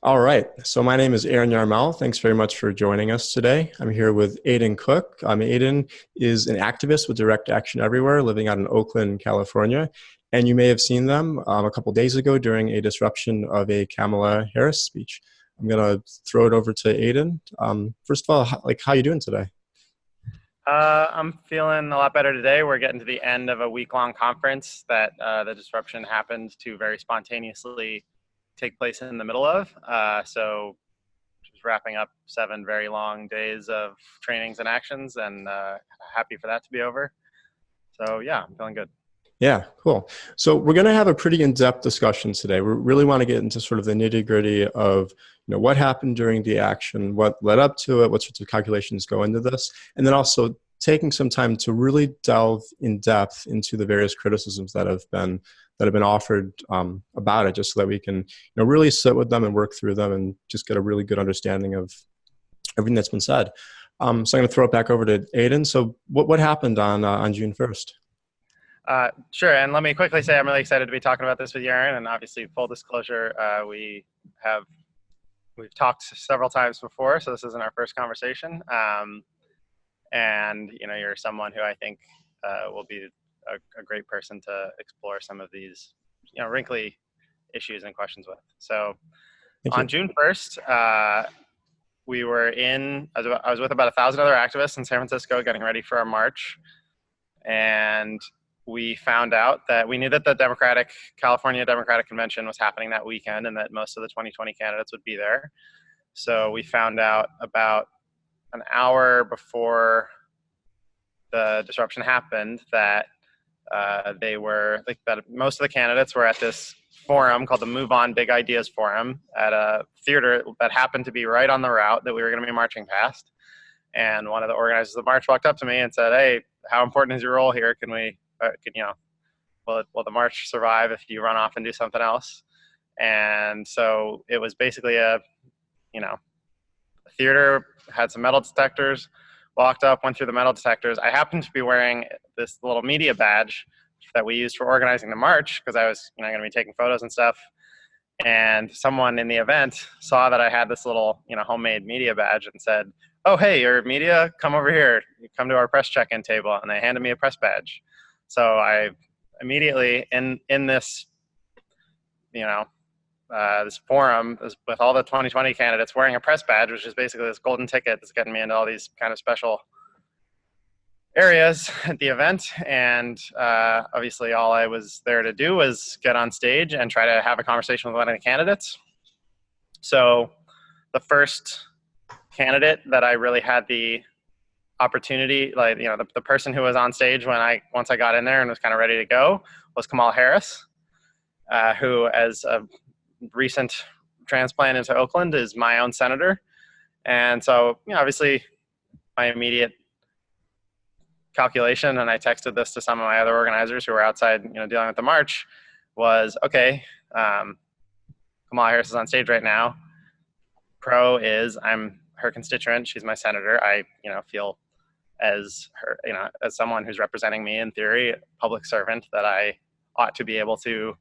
All right. So my name is Aaron Yarmel. Thanks very much for joining us today. I'm here with Aidan Cook. Aidan is an activist with Direct Action Everywhere, living out in Oakland, California. And you may have seen them a couple days ago during a disruption of a Kamala Harris speech. I'm going to throw it over to Aidan. First of all, how you doing today? I'm feeling a lot better today. We're getting to the end of a week-long conference that the disruption happened to very spontaneously take place in the middle of. So just wrapping up 7 very long days of trainings and actions, and happy for that to be over. So yeah, I'm feeling good. Yeah, cool. So we're going to have a pretty in-depth discussion today. We really want to get into sort of the nitty-gritty of what happened during the action, what led up to it, what sorts of calculations go into this, and then also taking some time to really delve in depth into the various criticisms that have been offered about it, just so that we can really sit with them and work through them and just get a really good understanding of everything that's been said. So I'm going to throw it back over to Aidan. So what happened on June 1st? Sure, and let me quickly say I'm really excited to be talking about this with you, Aaron, and obviously full disclosure, we've talked several times before, so this isn't our first conversation. And you're someone who I think will be a great person to explore some of these wrinkly issues and questions with. So on June 1st, I was with about 1,000 other activists in San Francisco getting ready for our march, and we found out that we knew that the California Democratic Convention was happening that weekend and that most of the 2020 candidates would be there. So we found out about an hour before the disruption happened that that most of the candidates were at this forum called the MoveOn Big Ideas Forum at a theater that happened to be right on the route that we were going to be marching past. And one of the organizers of the march walked up to me and said, "Hey, how important is your role here? Will the march survive if you run off and do something else?" And so it was basically a theater, had some metal detectors, walked up, went through the metal detectors. I happened to be wearing this little media badge that we used for organizing the march because I was going to be taking photos and stuff. And someone in the event saw that I had this little homemade media badge and said, "Oh, hey, you're media, come over here, come to our press check-in table." And they handed me a press badge. So I immediately in this this forum with all the 2020 candidates wearing a press badge, which is basically this golden ticket that's getting me into all these kind of special areas at the event. And obviously all I was there to do was get on stage and try to have a conversation with one of the candidates. So the first candidate that I really had the opportunity, the person who was on stage once I got in there and was kind of ready to go, was Kamala Harris, who, as a recent transplant into Oakland, is my own senator. And so, obviously my immediate calculation, and I texted this to some of my other organizers who were outside, dealing with the march, was, okay, Kamala Harris is on stage right now. Pro is I'm her constituent. She's my senator. I, feel as her, as someone who's representing me in theory, public servant, that I ought to be able to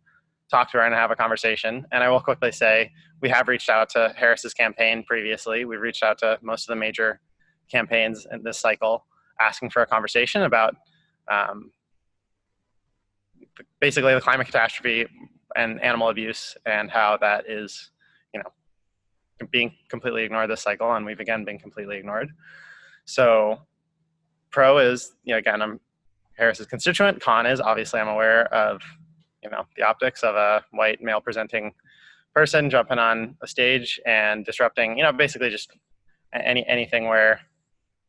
talk to her and have a conversation. And I will quickly say, we have reached out to Harris's campaign previously. We've reached out to most of the major campaigns in this cycle, asking for a conversation about basically the climate catastrophe and animal abuse and how that is, being completely ignored this cycle. And we've again been completely ignored. So pro is, again, I'm Harris's constituent. Con is, obviously, I'm aware of, the optics of a white male presenting person jumping on a stage and disrupting, basically just anything where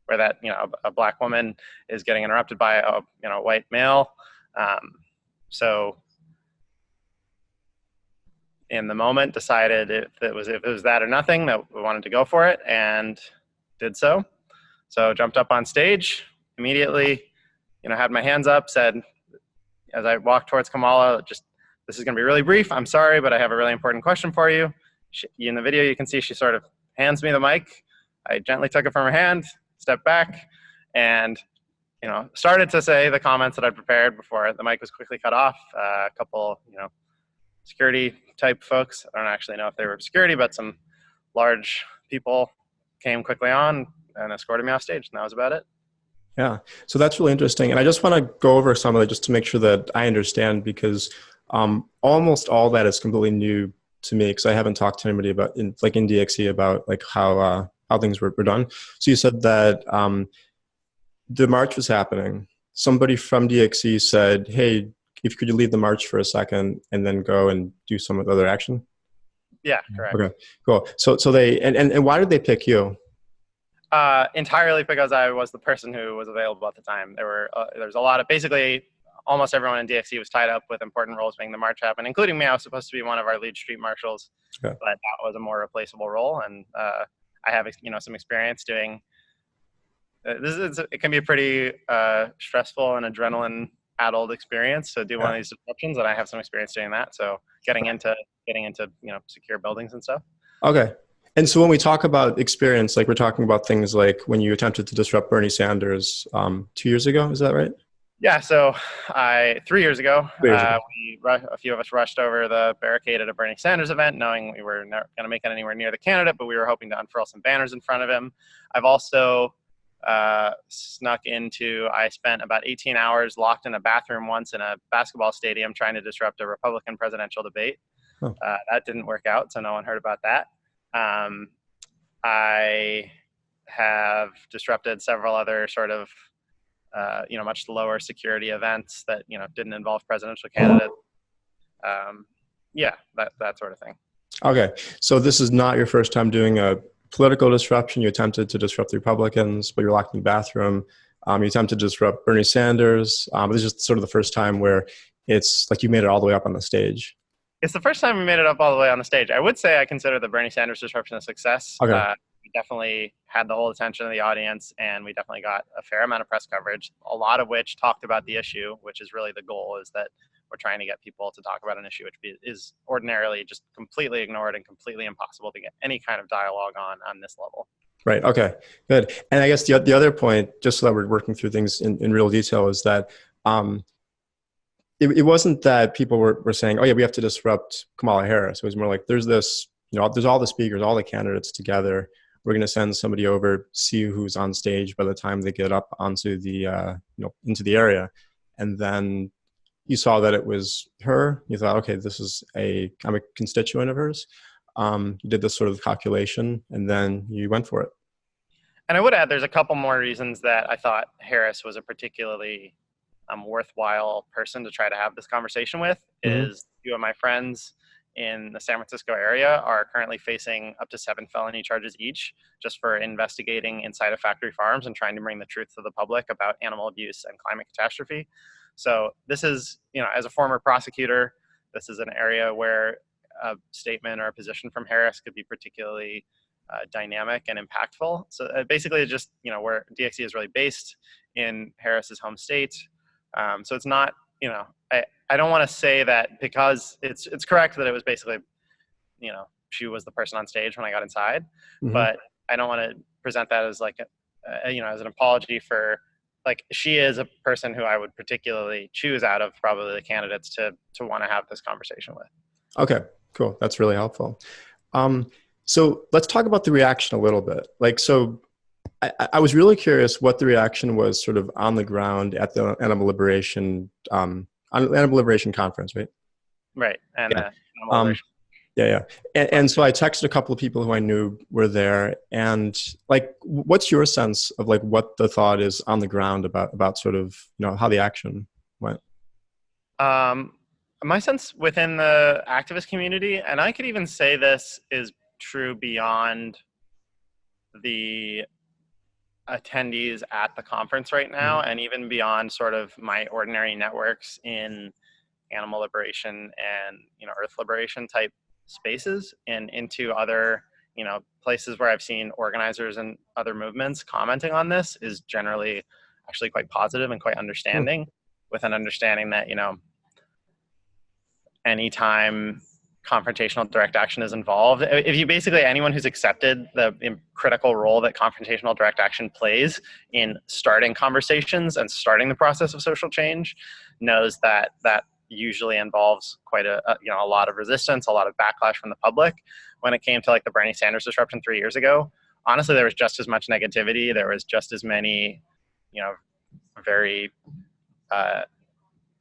that, a black woman is getting interrupted by a white male. So in the moment decided if it was that or nothing, that we wanted to go for it, and did so. So jumped up on stage immediately, had my hands up, said, as I walked towards Kamala, this is going to be really brief. I'm sorry, but I have a really important question for you. In the video, you can see she sort of hands me the mic. I gently took it from her hand, stepped back, and started to say the comments that I prepared before the mic was quickly cut off. A couple, security type folks. I don't actually know if they were security, but some large people came quickly on and escorted me off stage, and that was about it. Yeah, so that's really interesting. And I just want to go over some of it just to make sure that I understand, because almost all that is completely new to me, because I haven't talked to anybody about in DXE about like how things were done. So you said that the march was happening. Somebody from DXE said, "Hey, if could you leave the march for a second and then go and do some other action?" Yeah, correct. Okay, cool. So they and why did they pick you? Entirely because I was the person who was available at the time. There's a lot of, basically almost everyone in DXE was tied up with important roles making the march happen, including me. I was supposed to be one of our lead street marshals, Okay. but that was a more replaceable role. And I have some experience doing. It can be a pretty stressful and adrenaline-addled experience to do one of these disruptions, and I have some experience doing that. So getting into secure buildings and stuff. Okay. And so when we talk about experience, like we're talking about things like when you attempted to disrupt Bernie Sanders 2 years ago, is that right? Yeah, so 3 years ago, 3 years ago. a few of us rushed over the barricade at a Bernie Sanders event, knowing we were not going to make it anywhere near the candidate, but we were hoping to unfurl some banners in front of him. I've also snuck into, I spent about 18 hours locked in a bathroom once in a basketball stadium trying to disrupt a Republican presidential debate. Oh. That didn't work out, so no one heard about that. I have disrupted several other sort of, much lower security events that, didn't involve presidential candidates. That sort of thing. Okay. So this is not your first time doing a political disruption. You attempted to disrupt the Republicans, but you're locked in the bathroom. You attempted to disrupt Bernie Sanders. This is just sort of the first time where it's like you made it all the way up on the stage. It's the first time we made it up all the way on the stage. I would say I consider the Bernie Sanders disruption a success. Okay. We definitely had the whole attention of the audience, and we definitely got a fair amount of press coverage, a lot of which talked about the issue, which is really the goal, is that we're trying to get people to talk about an issue which is ordinarily just completely ignored and completely impossible to get any kind of dialogue on this level. Right. Okay. Good. And I guess the other point, just so that we're working through things in real detail, is that it wasn't that people were saying, "Oh yeah, we have to disrupt Kamala Harris." It was more like there's this, there's all the speakers, all the candidates together. We're going to send somebody over, see who's on stage by the time they get up onto the into the area, and then you saw that it was her. You thought, okay, I'm a constituent of hers. You did this sort of calculation, and then you went for it. And I would add, there's a couple more reasons that I thought Harris was a particularly worthwhile person to try to have this conversation with. Mm-hmm. Is a few of my friends in the San Francisco area are currently facing up to 7 felony charges each just for investigating inside of factory farms and trying to bring the truth to the public about animal abuse and climate catastrophe. So this is, as a former prosecutor, this is an area where a statement or a position from Harris could be particularly dynamic and impactful. So basically it's just, where DXE is really based in Harris's home state. So it's not, I don't want to say that, because it's correct that it was basically, she was the person on stage when I got inside, mm-hmm. but I don't want to present that as like, as an apology for, like, she is a person who I would particularly choose out of probably the candidates to want to have this conversation with. Okay, cool. That's really helpful. So let's talk about the reaction a little bit. So I was really curious what the reaction was sort of on the ground at the Animal Liberation Conference, right? Right. And yeah. Animal Liberation. Yeah. And so I texted a couple of people who I knew were there, and what's your sense of what the thought is on the ground about sort of, how the action went? My sense within the activist community, and I could even say this is true beyond the attendees at the conference right now, mm-hmm. and even beyond sort of my ordinary networks in animal liberation and, earth liberation type spaces, and into other, places where I've seen organizers and other movements commenting on this, is generally actually quite positive and quite understanding, with an understanding that, anytime confrontational direct action is involved, if you basically, anyone who's accepted the critical role that confrontational direct action plays in starting conversations and starting the process of social change knows that usually involves quite a lot of resistance, a lot of backlash from the public. When it came to like the Bernie Sanders disruption 3 years ago, honestly, there was just as much negativity. There was just as many, very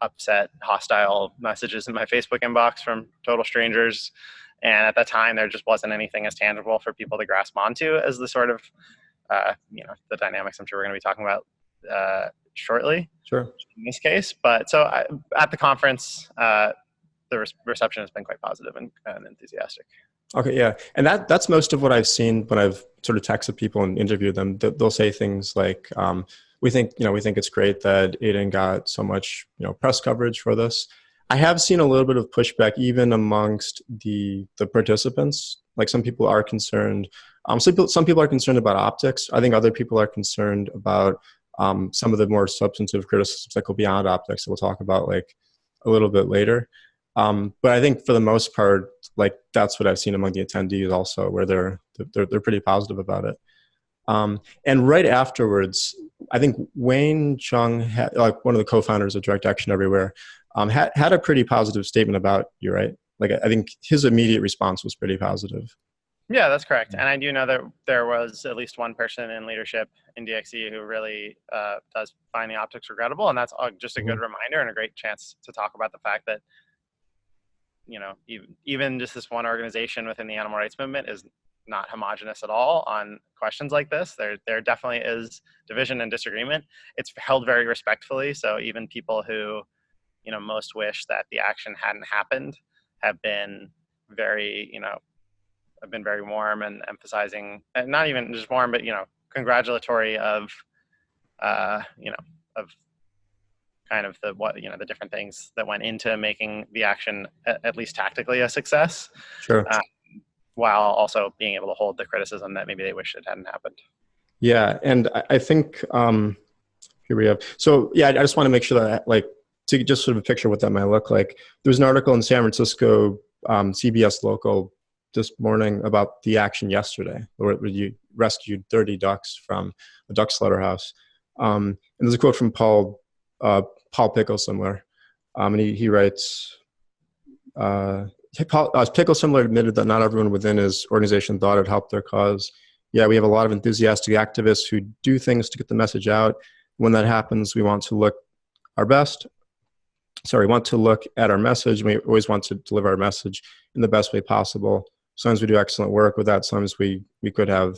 upset, hostile messages in my Facebook inbox from total strangers. And at that time, there just wasn't anything as tangible for people to grasp onto as the sort of, the dynamics I'm sure we're going to be talking about shortly. Sure. In this case. But so at the conference, the reception has been quite positive and enthusiastic. Okay, yeah. And that's most of what I've seen when I've sort of texted people and interviewed them. They'll say things like, we think it's great that Aidan got so much, press coverage for this. I have seen a little bit of pushback even amongst the participants. Like some people are concerned. Some people are concerned about optics. I think other people are concerned about some of the more substantive criticisms that go beyond optics that we'll talk about like a little bit later. But I think for the most part, like that's what I've seen among the attendees also, where they're pretty positive about it. And right afterwards, I think Wayne Chung, like one of the co-founders of Direct Action Everywhere, had a pretty positive statement about you, right? Like I think his immediate response was pretty positive. Yeah, that's correct. And I do know that there was at least one person in leadership in DXE who really does find the optics regrettable. And that's just a good reminder and a great chance to talk about the fact that, even just this one organization within the animal rights movement is not homogenous at all on questions like this. There definitely is division and disagreement. It's held very respectfully. So even people who, most wish that the action hadn't happened have been very, have been very warm and emphasizing, and not even just warm, but, congratulatory of kind of the different things that went into making the action at least tactically a success. Sure. While also being able to hold the criticism that maybe they wish it hadn't happened. Yeah, and I think here we have. So yeah, I just want to make sure that to just sort of picture what that might look like. There was an article in San Francisco CBS Local this morning about the action yesterday, where you rescued 30 ducks from a duck slaughterhouse. And there's a quote from Paul Pickle somewhere, and he writes. Pickle similar admitted that not everyone within his organization thought it helped their cause. Yeah, we have a lot of enthusiastic activists who do things to get the message out. When that happens, we want to look our best. We want to look at our message. We always want to deliver our message in the best way possible. Sometimes we do excellent work with that. Sometimes we could have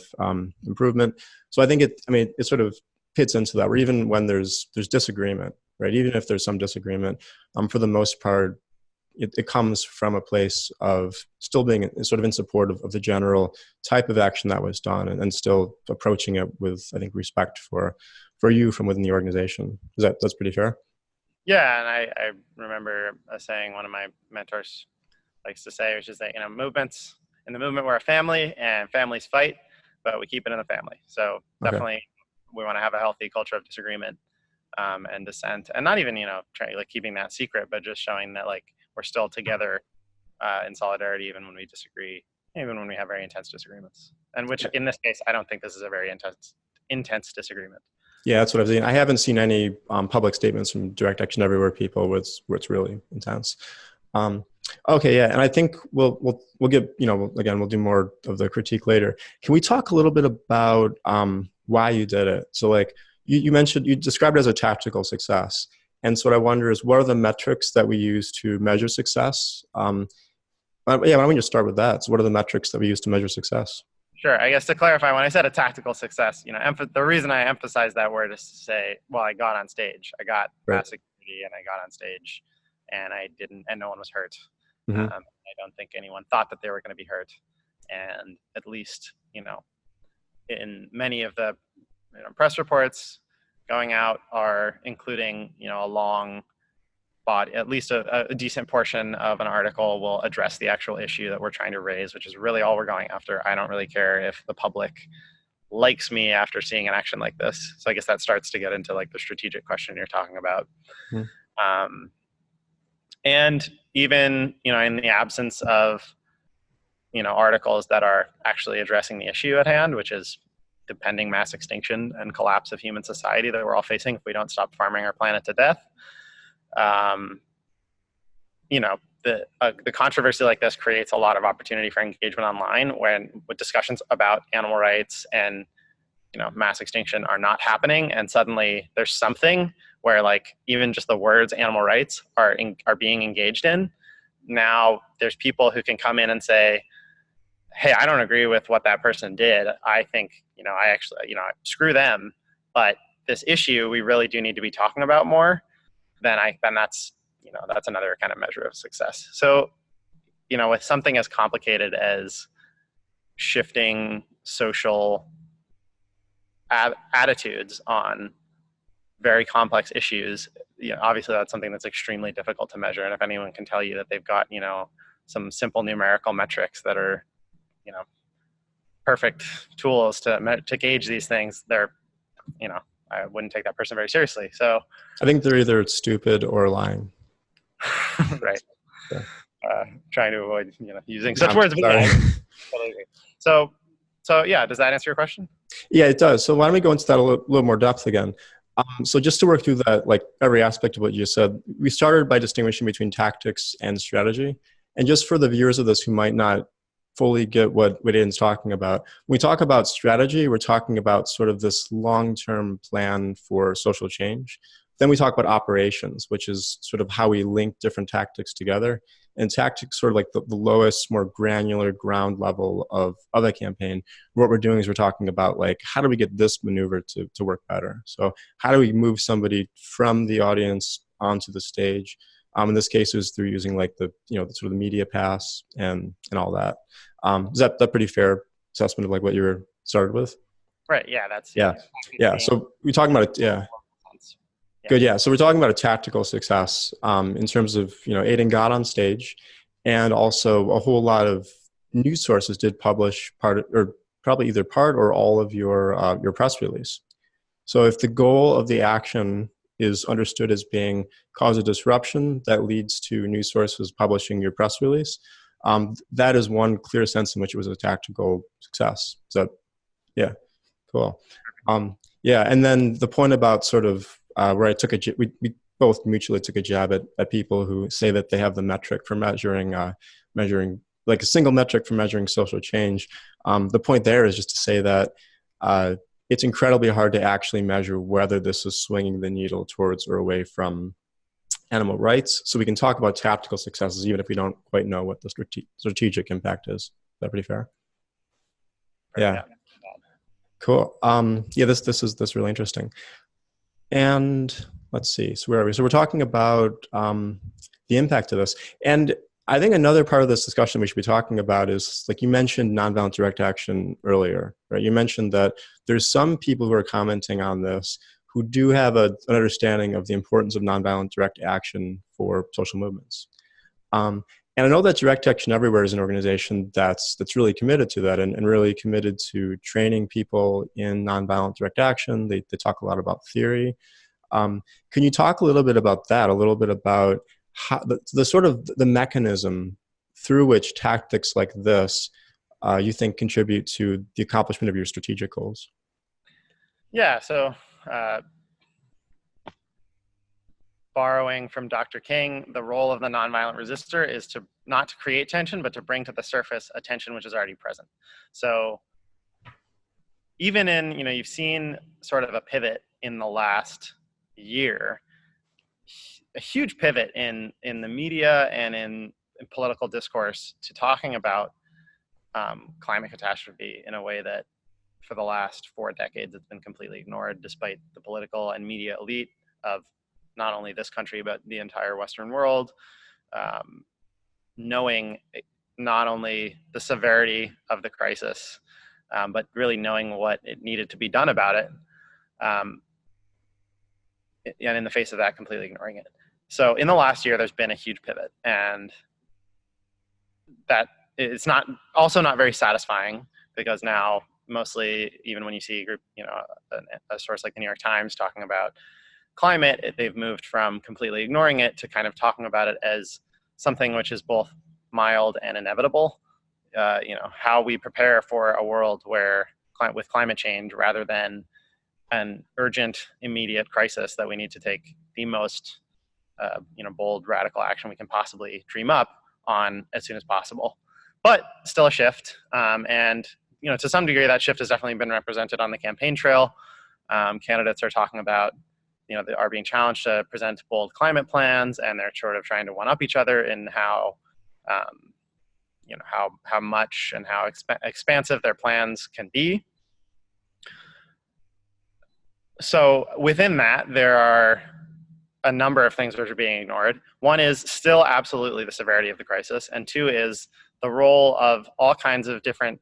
improvement. So I think it sort of fits into that, where even when there's disagreement, right? Even if there's some disagreement, for the most part, it comes from a place of still being sort of in support of the general type of action that was done, and still approaching it with, I think, respect for you from within the organization. That's pretty fair? Yeah, and I remember saying, one of my mentors likes to say, which is that, movements in the movement, we're a family, and families fight, but we keep it in the family. So definitely we want to have a healthy culture of disagreement and dissent, and not even, keeping that secret, but just showing that we're still together in solidarity, even when we disagree, even when we have very intense disagreements. And which in this case, I don't think this is a very intense disagreement. Yeah, that's what I've seen. I haven't seen any public statements from Direct Action Everywhere people where it's really intense. Okay, yeah, and I think we'll get, again, we'll do more of the critique later. Can we talk a little bit about why you did it? So you mentioned, you described it as a tactical success. And so what I wonder is, what are the metrics that we use to measure success? Why don't we just start with that? So what are the metrics that we use to measure success? Sure. I guess to clarify, when I said a tactical success, the reason I emphasize that word is to say, well, I got on stage, I got mass security, and I got on stage, and and no one was hurt. I don't think anyone thought that they were going to be hurt. And at least, in many of the press reports going out are including, a long body, at least a decent portion of an article will address the actual issue that we're trying to raise, which is really all we're going after. I don't really care if the public likes me after seeing an action like this. So I guess that starts to get into the strategic question you're talking about. And even, in the absence of, articles that are actually addressing the issue at hand, which is the pending mass extinction and collapse of human society that we're all facing if we don't stop farming our planet to death. the controversy like this creates a lot of opportunity for engagement online with discussions about animal rights and mass extinction are not happening, and suddenly there's something where like even just the words animal rights are being engaged in. Now there's people who can come in and say, hey, I don't agree with what that person did. I think, I actually, screw them. But this issue we really do need to be talking about more. Then that's, that's another kind of measure of success. So, with something as complicated as shifting social attitudes on very complex issues, obviously that's something that's extremely difficult to measure. And if anyone can tell you that they've got, some simple numerical metrics that are, perfect tools to gauge these things, they're, I wouldn't take that person very seriously. So I think they're either stupid or lying. Right. Yeah. Trying to avoid, using such words. But yeah, totally agree. So yeah, does that answer your question? Yeah, it does. So why don't we go into that a little more depth again? So just to work through that, like every aspect of what you said, we started by distinguishing between tactics and strategy. And just for the viewers of this who might not fully get what Aidan's talking about, when we talk about strategy, we're talking about sort of this long-term plan for social change. Then we talk about operations, which is sort of how we link different tactics together. And tactics sort of like the lowest, more granular ground level of a campaign. What we're doing is we're talking about like, how do we get this maneuver to work better? So how do we move somebody from the audience onto the stage? In this case, it was through using like the sort of the media pass and all that. Is that pretty fair assessment of like what you were started with? Right. Yeah. That's yeah. So we're talking about it. Yeah. Good. Yeah. So we're talking about a tactical success in terms of, Aidan got on stage, and also a whole lot of news sources did publish probably either part or all of your press release. So if the goal of the action is understood as being cause a disruption that leads to news sources publishing your press release, that is one clear sense in which it was a tactical success. So, yeah, cool. Yeah, and then the point about sort of where I took we both mutually took a jab at people who say that they have the metric for measuring like a single metric for measuring social change. The point there is just to say that it's incredibly hard to actually measure whether this is swinging the needle towards or away from animal rights. So we can talk about tactical successes even if we don't quite know what the strategic impact is. Is that pretty fair? Yeah. Cool. Yeah, this is really interesting. And let's see. So where are we? So we're talking about the impact of this. And I think another part of this discussion we should be talking about is, like you mentioned, nonviolent direct action earlier, right? You mentioned that there's some people who are commenting on this who do have an understanding of the importance of nonviolent direct action for social movements. And I know that Direct Action Everywhere is an organization that's really committed to that and really committed to training people in nonviolent direct action. They talk a lot about theory. Can you talk a little bit about that, a little bit about how the sort of the mechanism through which tactics like this you think contribute to the accomplishment of your strategic goals? Yeah, so borrowing from Dr. King, the role of the nonviolent resistor is to not to create tension, but to bring to the surface a tension which is already present. So even in, you've seen sort of a pivot in the last year, a huge pivot in the media and in political discourse to talking about climate catastrophe in a way that for the last 4 decades it's been completely ignored, despite the political and media elite of not only this country but the entire Western world knowing not only the severity of the crisis but really knowing what it needed to be done about it, and in the face of that completely ignoring it. So in the last year there's been a huge pivot, and that it's also not very satisfying, because now mostly, even when you see a group, a source like the New York Times talking about climate, they've moved from completely ignoring it to kind of talking about it as something which is both mild and inevitable. How we prepare for a world where with climate change, rather than an urgent, immediate crisis that we need to take the most bold radical action we can possibly dream up on as soon as possible. But still a shift, and to some degree that shift has definitely been represented on the campaign trail. Candidates are talking about, they are being challenged to present bold climate plans, and they're sort of trying to one up each other in how much and how expansive their plans can be. So within that, there are a number of things which are being ignored. One is still absolutely the severity of the crisis, and two is the role of all kinds of different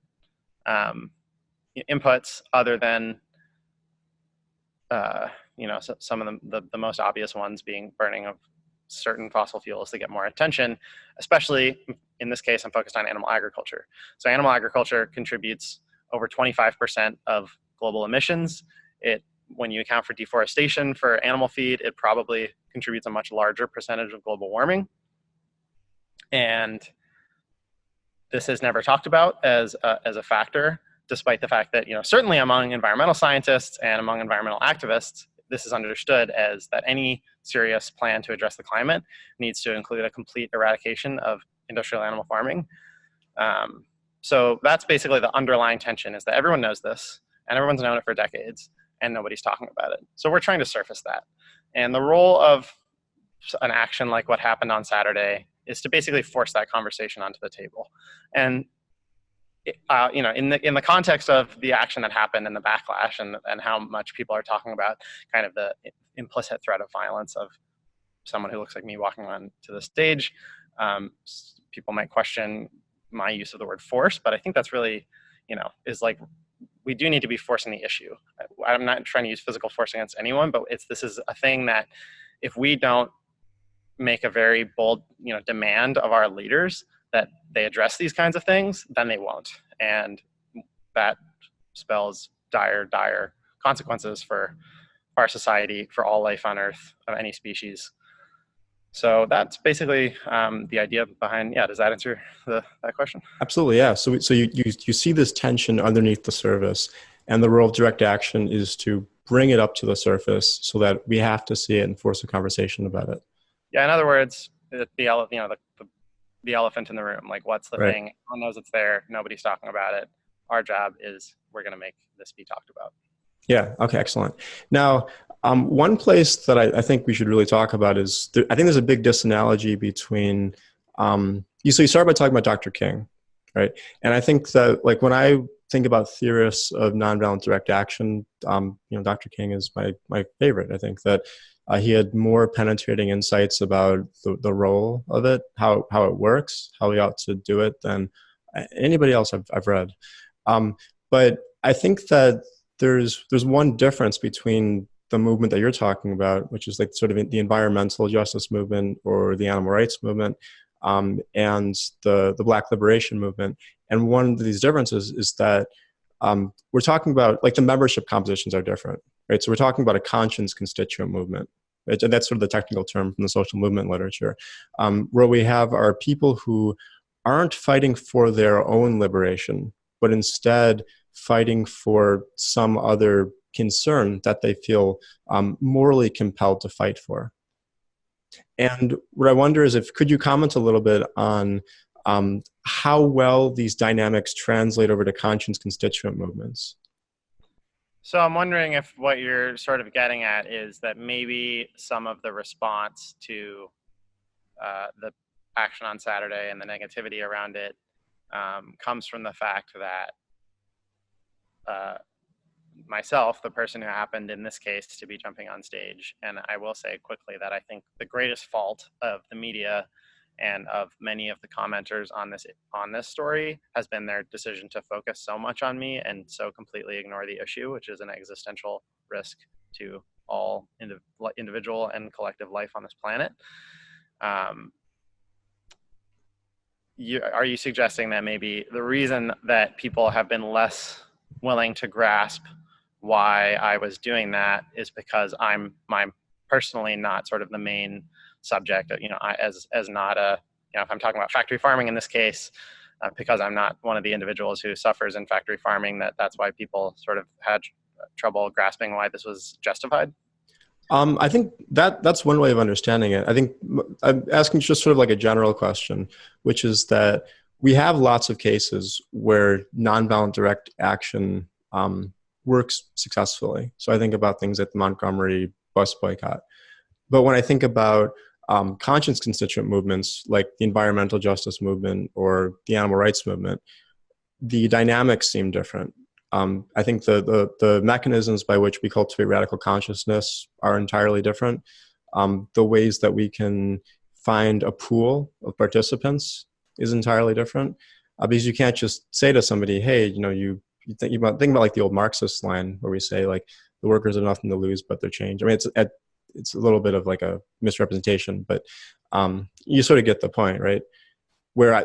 inputs other than some of the most obvious ones being burning of certain fossil fuels to get more attention. Especially in this case, I'm focused on animal agriculture. So animal agriculture contributes over 25% of global emissions. When you account for deforestation for animal feed, it probably contributes a much larger percentage of global warming. And this is never talked about as a factor, despite the fact that, certainly among environmental scientists and among environmental activists, this is understood as that any serious plan to address the climate needs to include a complete eradication of industrial animal farming. So that's basically the underlying tension, is that everyone knows this, and everyone's known it for decades, and nobody's talking about it. So we're trying to surface that. And the role of an action like what happened on Saturday is to basically force that conversation onto the table. And in the context of the action that happened and the backlash and how much people are talking about kind of the implicit threat of violence of someone who looks like me walking on to the stage, people might question my use of the word force, but I think that's really, is like, we do need to be forcing the issue. I'm not trying to use physical force against anyone, but this is a thing that if we don't make a very bold, demand of our leaders that they address these kinds of things, then they won't. And that spells dire consequences for our society, for all life on Earth of any species. So that's basically the idea behind, does that answer that question? Absolutely, yeah. So you see this tension underneath the surface, and the role of direct action is to bring it up to the surface so that we have to see it and force a conversation about it. Yeah, in other words, the elephant in the room, like what's the Right. thing? Everyone knows it's there, nobody's talking about it. Our job is we're going to make this be talked about. Yeah, okay, excellent. Now, one place that I think we should really talk about is, I think there's a big disanalogy between, so you started by talking about Dr. King, right? And I think that, like, when I think about theorists of nonviolent direct action, Dr. King is my favorite. I think that he had more penetrating insights about the role of it, how it works, how we ought to do it than anybody else I've read. But I think that there's one difference between the movement that you're talking about, which is like sort of the environmental justice movement or the animal rights movement, and the Black liberation movement. And one of these differences is that we're talking about, like, the membership compositions are different, right? So we're talking about a conscience constituent movement. Right? And that's sort of the technical term from the social movement literature, where we have our people who aren't fighting for their own liberation, but instead fighting for some other concern that they feel morally compelled to fight for. And what I wonder is, could you comment a little bit on how well these dynamics translate over to conscience constituent movements? So I'm wondering if what you're sort of getting at is that maybe some of the response to the action on Saturday and the negativity around it comes from the fact that myself, the person who happened in this case to be jumping on stage, and I will say quickly that I think the greatest fault of the media and of many of the commenters on this story has been their decision to focus so much on me and so completely ignore the issue, which is an existential risk to all individual and collective life on this planet. Are you suggesting that maybe the reason that people have been less willing to grasp why I was doing that is because I'm personally not sort of the main subject, as not if I'm talking about factory farming in this case, because I'm not one of the individuals who suffers in factory farming, that's why people sort of had trouble grasping why this was justified? I think that's one way of understanding it. I think I'm asking just sort of like a general question, which is that we have lots of cases where nonviolent direct action works successfully. So I think about things like the Montgomery bus boycott. But when I think about conscience constituent movements like the environmental justice movement or the animal rights movement, the dynamics seem different. I think the mechanisms by which we cultivate radical consciousness are entirely different. The ways that we can find a pool of participants is entirely different, because you can't just say to somebody, "Hey, you think about like the old Marxist line where we say like the workers have nothing to lose but their change." I mean, it's a little bit of like a misrepresentation, but you sort of get the point, right?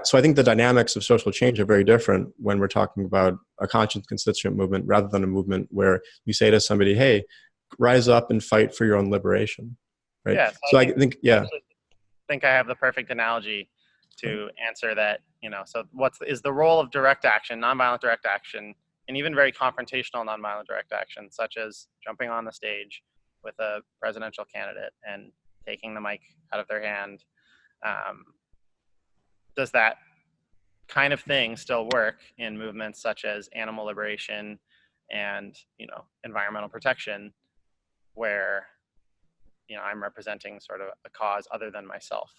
So I think the dynamics of social change are very different when we're talking about a conscience constituent movement rather than a movement where you say to somebody, "Hey, rise up and fight for your own liberation," right? Yeah. So I think, yeah. I think I have the perfect analogy to answer that. So is the role of direct action, nonviolent direct action, and even very confrontational nonviolent direct action, such as jumping on the stage with a presidential candidate and taking the mic out of their hand. Does that kind of thing still work in movements such as animal liberation and environmental protection, where I'm representing sort of a cause other than myself?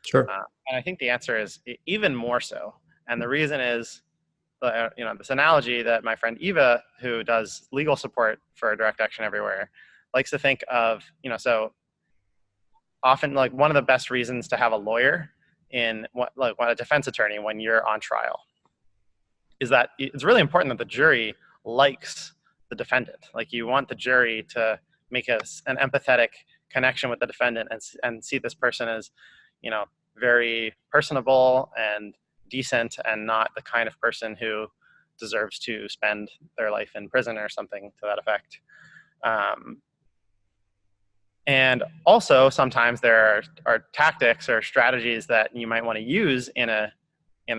Sure. And I think the answer is even more so. And the reason is, this analogy that my friend Eva, who does legal support for direct action everywhere, likes to think of, so often like one of the best reasons to have a lawyer in what a defense attorney when you're on trial is that it's really important that the jury likes the defendant. Like you want the jury to make an empathetic connection with the defendant and see this person as, very personable and decent and not the kind of person who deserves to spend their life in prison or something to that effect. And also sometimes there are tactics or strategies that you might want to use in a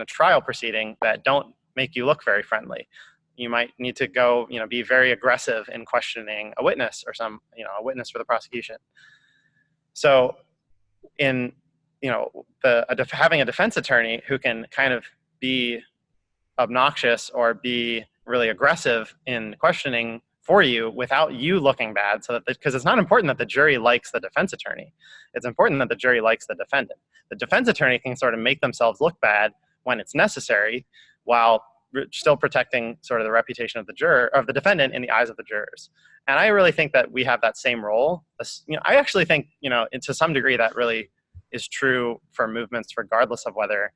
trial proceeding that don't make you look very friendly. You might need to go, be very aggressive in questioning a witness or a witness for the prosecution. So having a defense attorney who can kind of be obnoxious or be really aggressive in questioning for you without you looking bad, so that because it's not important that the jury likes the defense attorney, it's important that the jury likes the defendant. The defense attorney can sort of make themselves look bad when it's necessary, while still protecting sort of the reputation of the defendant in the eyes of the jurors. And I really think that we have that same role. I actually think to some degree that really is true for movements, regardless of whether,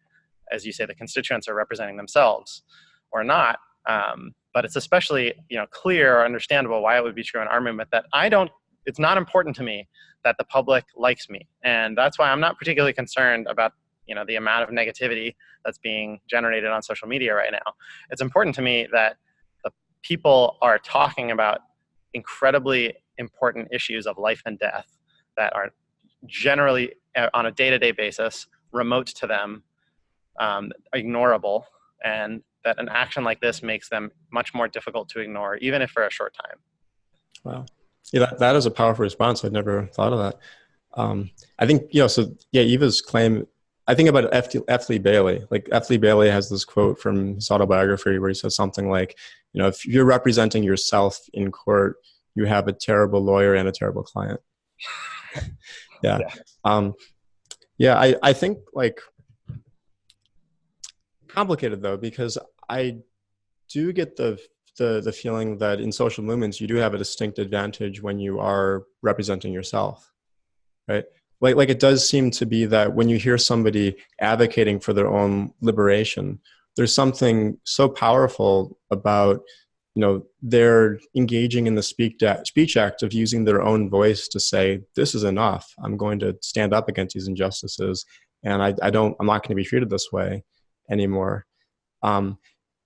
as you say, the constituents are representing themselves or not. But it's especially clear or understandable why it would be true in our movement that it's not important to me that the public likes me. And that's why I'm not particularly concerned about the amount of negativity that's being generated on social media right now. It's important to me that the people are talking about incredibly important issues of life and death that are generally on a day-to-day basis remote to them, ignorable, and that an action like this makes them much more difficult to ignore, even if for a short time. Wow. Yeah, that is a powerful response. I'd never thought of that. I think, Eva's claim, I think about F. Lee Bailey. Like F. Lee Bailey has this quote from his autobiography where he says something like, if you're representing yourself in court, you have a terrible lawyer and a terrible client. Yeah. I think like complicated though, because I do get the feeling that in social movements, you do have a distinct advantage when you are representing yourself, right? Like it does seem to be that when you hear somebody advocating for their own liberation, there's something so powerful about, they're engaging in the speech act of using their own voice to say, this is enough. I'm going to stand up against these injustices. And I'm not going to be treated this way anymore. And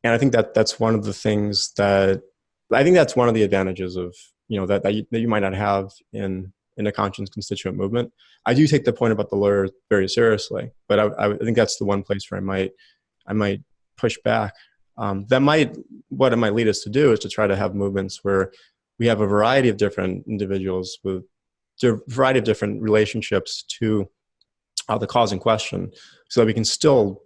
I think that's one of the things that's one of the advantages of, that you might not have in a conscience constituent movement. I do take the point about the lawyer very seriously, but I think that's the one place where I might push back. What it might lead us to do is to try to have movements where we have a variety of different individuals with variety of different relationships to the cause in question, so that we can still,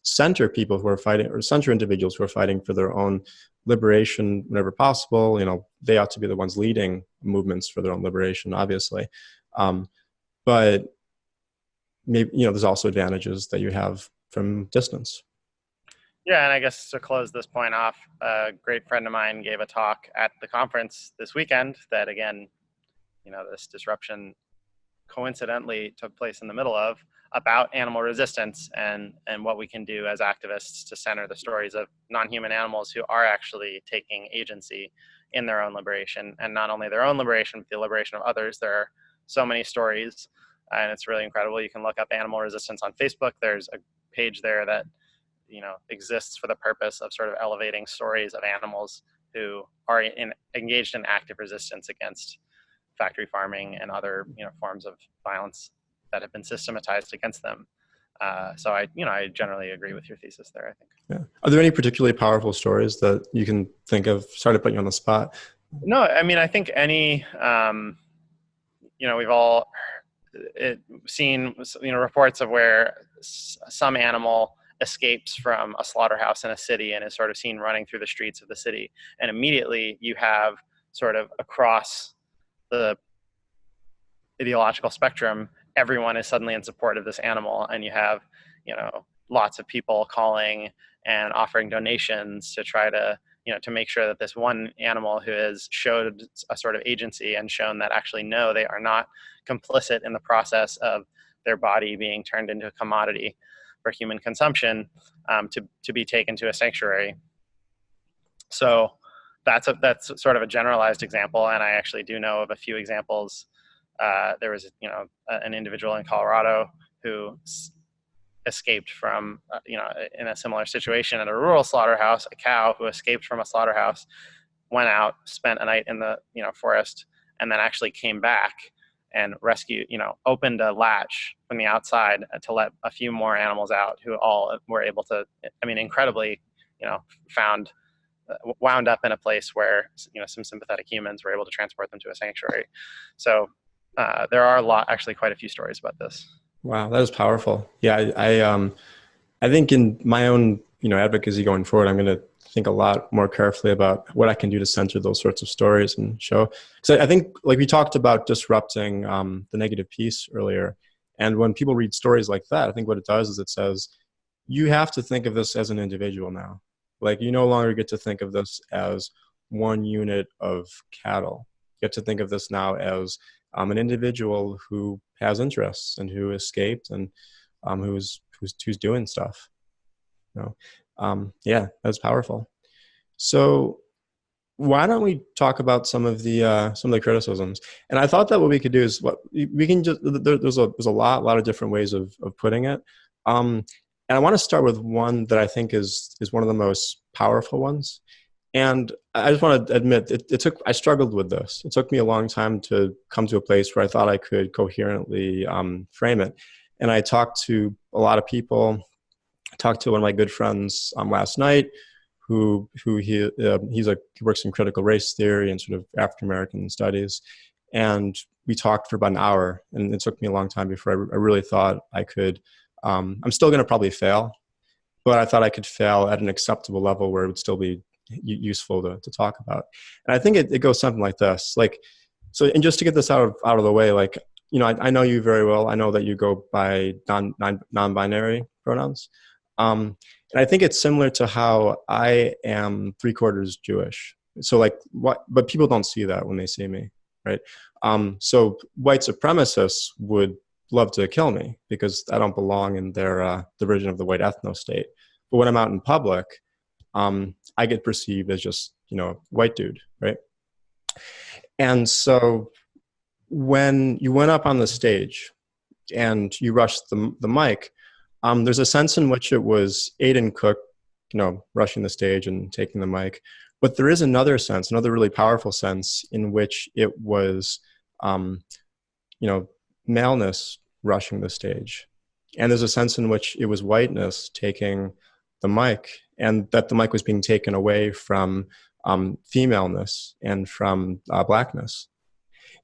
center people who are fighting, or center individuals who are fighting for their own liberation whenever possible. They ought to be the ones leading movements for their own liberation, obviously. But maybe, there's also advantages that you have from distance. Yeah, and I guess to close this point off, a great friend of mine gave a talk at the conference this weekend that, again, this disruption coincidentally took place in the middle of, about animal resistance and what we can do as activists to center the stories of non-human animals who are actually taking agency in their own liberation, and not only their own liberation, but the liberation of others. There are so many stories, and it's really incredible. You can look up animal resistance on Facebook. There's a page there that exists for the purpose of sort of elevating stories of animals who are engaged in active resistance against factory farming and other forms of violence that have been systematized against them. So I generally agree with your thesis there, I think. Yeah. Are there any particularly powerful stories that you can think of? Sorry to put you on the spot. No, I mean, I think any, we've all seen, reports of where some animal escapes from a slaughterhouse in a city and is sort of seen running through the streets of the city. And immediately you have sort of across the ideological spectrum, everyone is suddenly in support of this animal, and you have lots of people calling and offering donations to try to to make sure that this one animal who has showed a sort of agency and shown that actually no, they are not complicit in the process of their body being turned into a commodity for human consumption, to be taken to a sanctuary. So that's sort of a generalized example, and I actually do know of a few examples. There was an individual in Colorado who escaped from in a similar situation at a rural slaughterhouse. A cow who escaped from a slaughterhouse went out, spent a night in the forest, and then actually came back and rescued, opened a latch from the outside to let a few more animals out, who all were able to, incredibly, wound up in a place where some sympathetic humans were able to transport them to a sanctuary. So there are actually quite a few stories about this. Wow, that is powerful. Yeah, I think in my own advocacy going forward, I'm going to think a lot more carefully about what I can do to center those sorts of stories and show. Because I think, like we talked about disrupting the negative piece earlier, and when people read stories like that, I think what it does is it says, you have to think of this as an individual now. Like, you no longer get to think of this as one unit of cattle. You have to think of this now as an individual who has interests and who escaped and who's doing stuff. Yeah, that's powerful. So why don't we talk about some of the criticisms? And I thought that what we could do is we can just there's a lot of different ways of putting it. And I want to start with one that I think is one of the most powerful ones. And I just want to admit, I struggled with this. It took me a long time to come to a place where I thought I could coherently frame it. And I talked to a lot of people. I talked to one of my good friends last night, who he works in critical race theory and sort of African American studies. And we talked for about an hour, and it took me a long time before I really thought I could. I'm still going to probably fail, but I thought I could fail at an acceptable level where it would still be useful to talk about. And I think it goes something like this. And just to get this out of the way, I know you very well. I know that you go by non-binary pronouns. And I think it's similar to how I am 3/4 Jewish. So but people don't see that when they see me, right? So white supremacists would love to kill me because I don't belong in their division of the white ethno-state. But when I'm out in public, I get perceived as just, white dude, right? And so when you went up on the stage and you rushed the mic, there's a sense in which it was Aidan Cook, rushing the stage and taking the mic. But there is another sense, another really powerful sense in which it was, maleness rushing the stage. And there's a sense in which it was whiteness taking the mic, and that the mic was being taken away from femaleness and from blackness.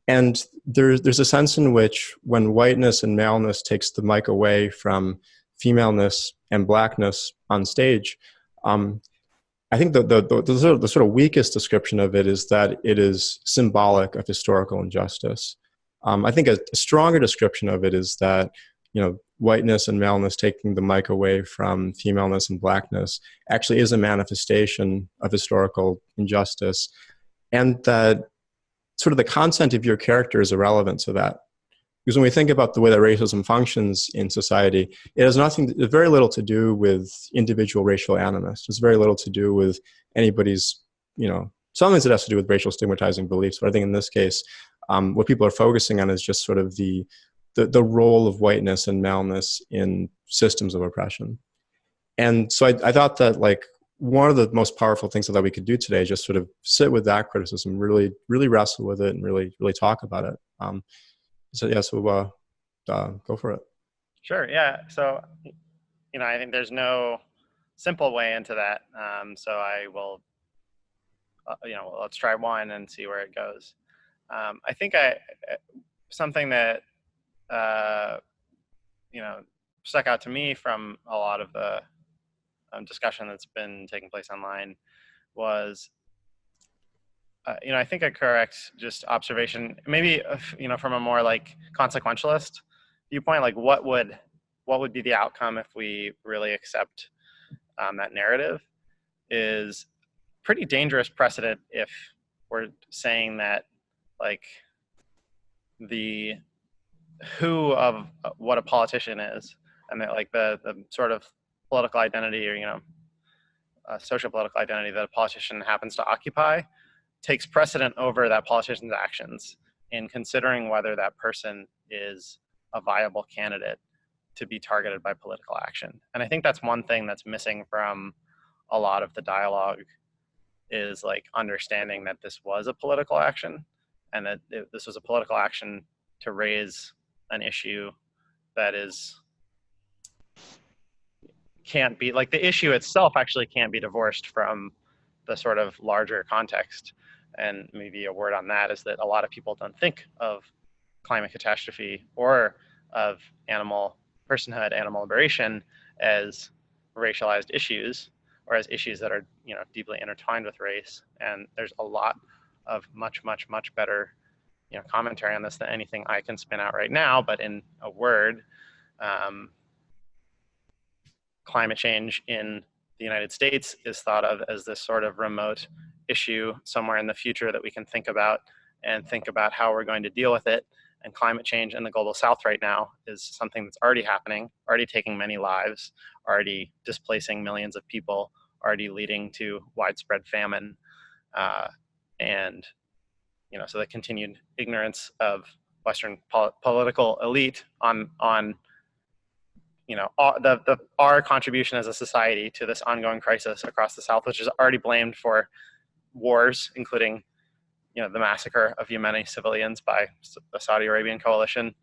And there's a sense in which when whiteness and maleness takes the mic away from femaleness and blackness on stage, I think the sort of weakest description of it is that it is symbolic of historical injustice. I think a stronger description of it is that, whiteness and maleness taking the mic away from femaleness and blackness actually is a manifestation of historical injustice, and that sort of the content of your character is irrelevant to that. Because when we think about the way that racism functions in society, it has very little to do with individual racial animus. It's very little to do with anybody's, some things it has to do with racial stigmatizing beliefs. But I think in this case, what people are focusing on is just sort of the role of whiteness and maleness in systems of oppression. And so I thought that one of the most powerful things that we could do today is just sort of sit with that criticism, really, really wrestle with it, and really, really talk about it. Go for it. Sure. Yeah. So, I think there's no simple way into that. So I will, let's try one and see where it goes. I think something that, stuck out to me from a lot of the discussion that's been taking place online was, I think a correct just observation, maybe, from a more consequentialist viewpoint, what would be the outcome if we really accept that narrative, is pretty dangerous precedent if we're saying that the who of what a politician is, and that the sort of political identity or social political identity that a politician happens to occupy takes precedent over that politician's actions in considering whether that person is a viable candidate to be targeted by political action. And I think that's one thing that's missing from a lot of the dialogue, is understanding that this was a political action, and that this was a political action to raise an issue that can't be, the issue itself actually can't be divorced from the sort of larger context. And maybe a word on that is that a lot of people don't think of climate catastrophe or of animal personhood, animal liberation, as racialized issues, or as issues that are deeply intertwined with race. And there's a lot of much, much, much better commentary on this than anything I can spin out right now. But in a word, climate change in the United States is thought of as this sort of remote issue somewhere in the future that we can think about and think about how we're going to deal with it. And climate change in the global south right now is something that's already happening, already taking many lives, already displacing millions of people, already leading to widespread famine. And so the continued ignorance of Western political elite on our contribution as a society to this ongoing crisis across the South, which is already blamed for wars, including the massacre of Yemeni civilians by the Saudi Arabian coalition,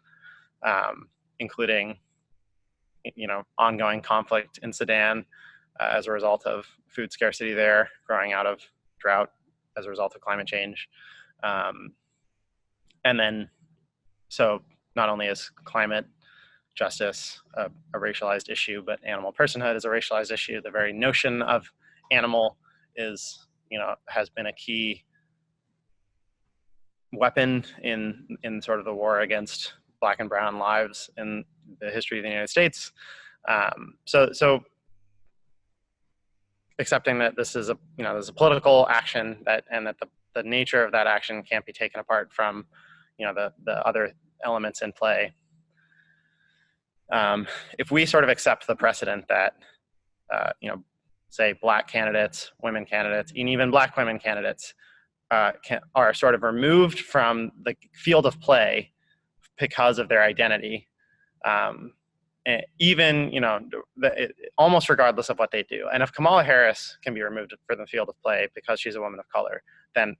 including ongoing conflict in Sudan as a result of food scarcity there, growing out of drought as a result of climate change. And then, so not only is climate justice a racialized issue, but animal personhood is a racialized issue. The very notion of animal is, has been a key weapon in sort of the war against Black and brown lives in the history of the United States. So accepting that this is there's a political action and that the nature of that action can't be taken apart from, the other elements in play. If we sort of accept the precedent that, say Black candidates, women candidates, and even Black women candidates are sort of removed from the field of play because of their identity, even, almost regardless of what they do. And if Kamala Harris can be removed from the field of play because she's a woman of color, then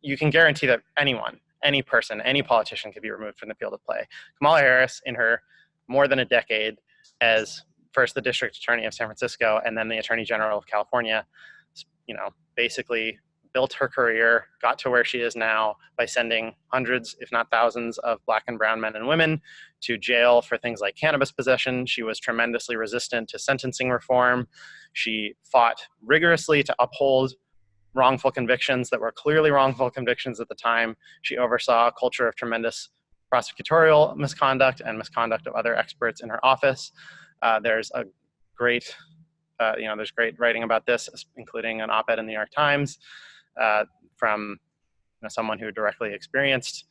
you can guarantee that anyone, any person, any politician could be removed from the field of play. Kamala Harris, in her more than a decade as first the district attorney of San Francisco and then the attorney general of California, basically built her career, got to where she is now by sending hundreds, if not thousands, of Black and brown men and women to jail for things like cannabis possession. She was tremendously resistant to sentencing reform. She fought rigorously to uphold wrongful convictions that were clearly wrongful convictions at the time. She oversaw a culture of tremendous prosecutorial misconduct and misconduct of other experts in her office. There's a great, there's great writing about this, including an op-ed in the New York Times from someone who directly experienced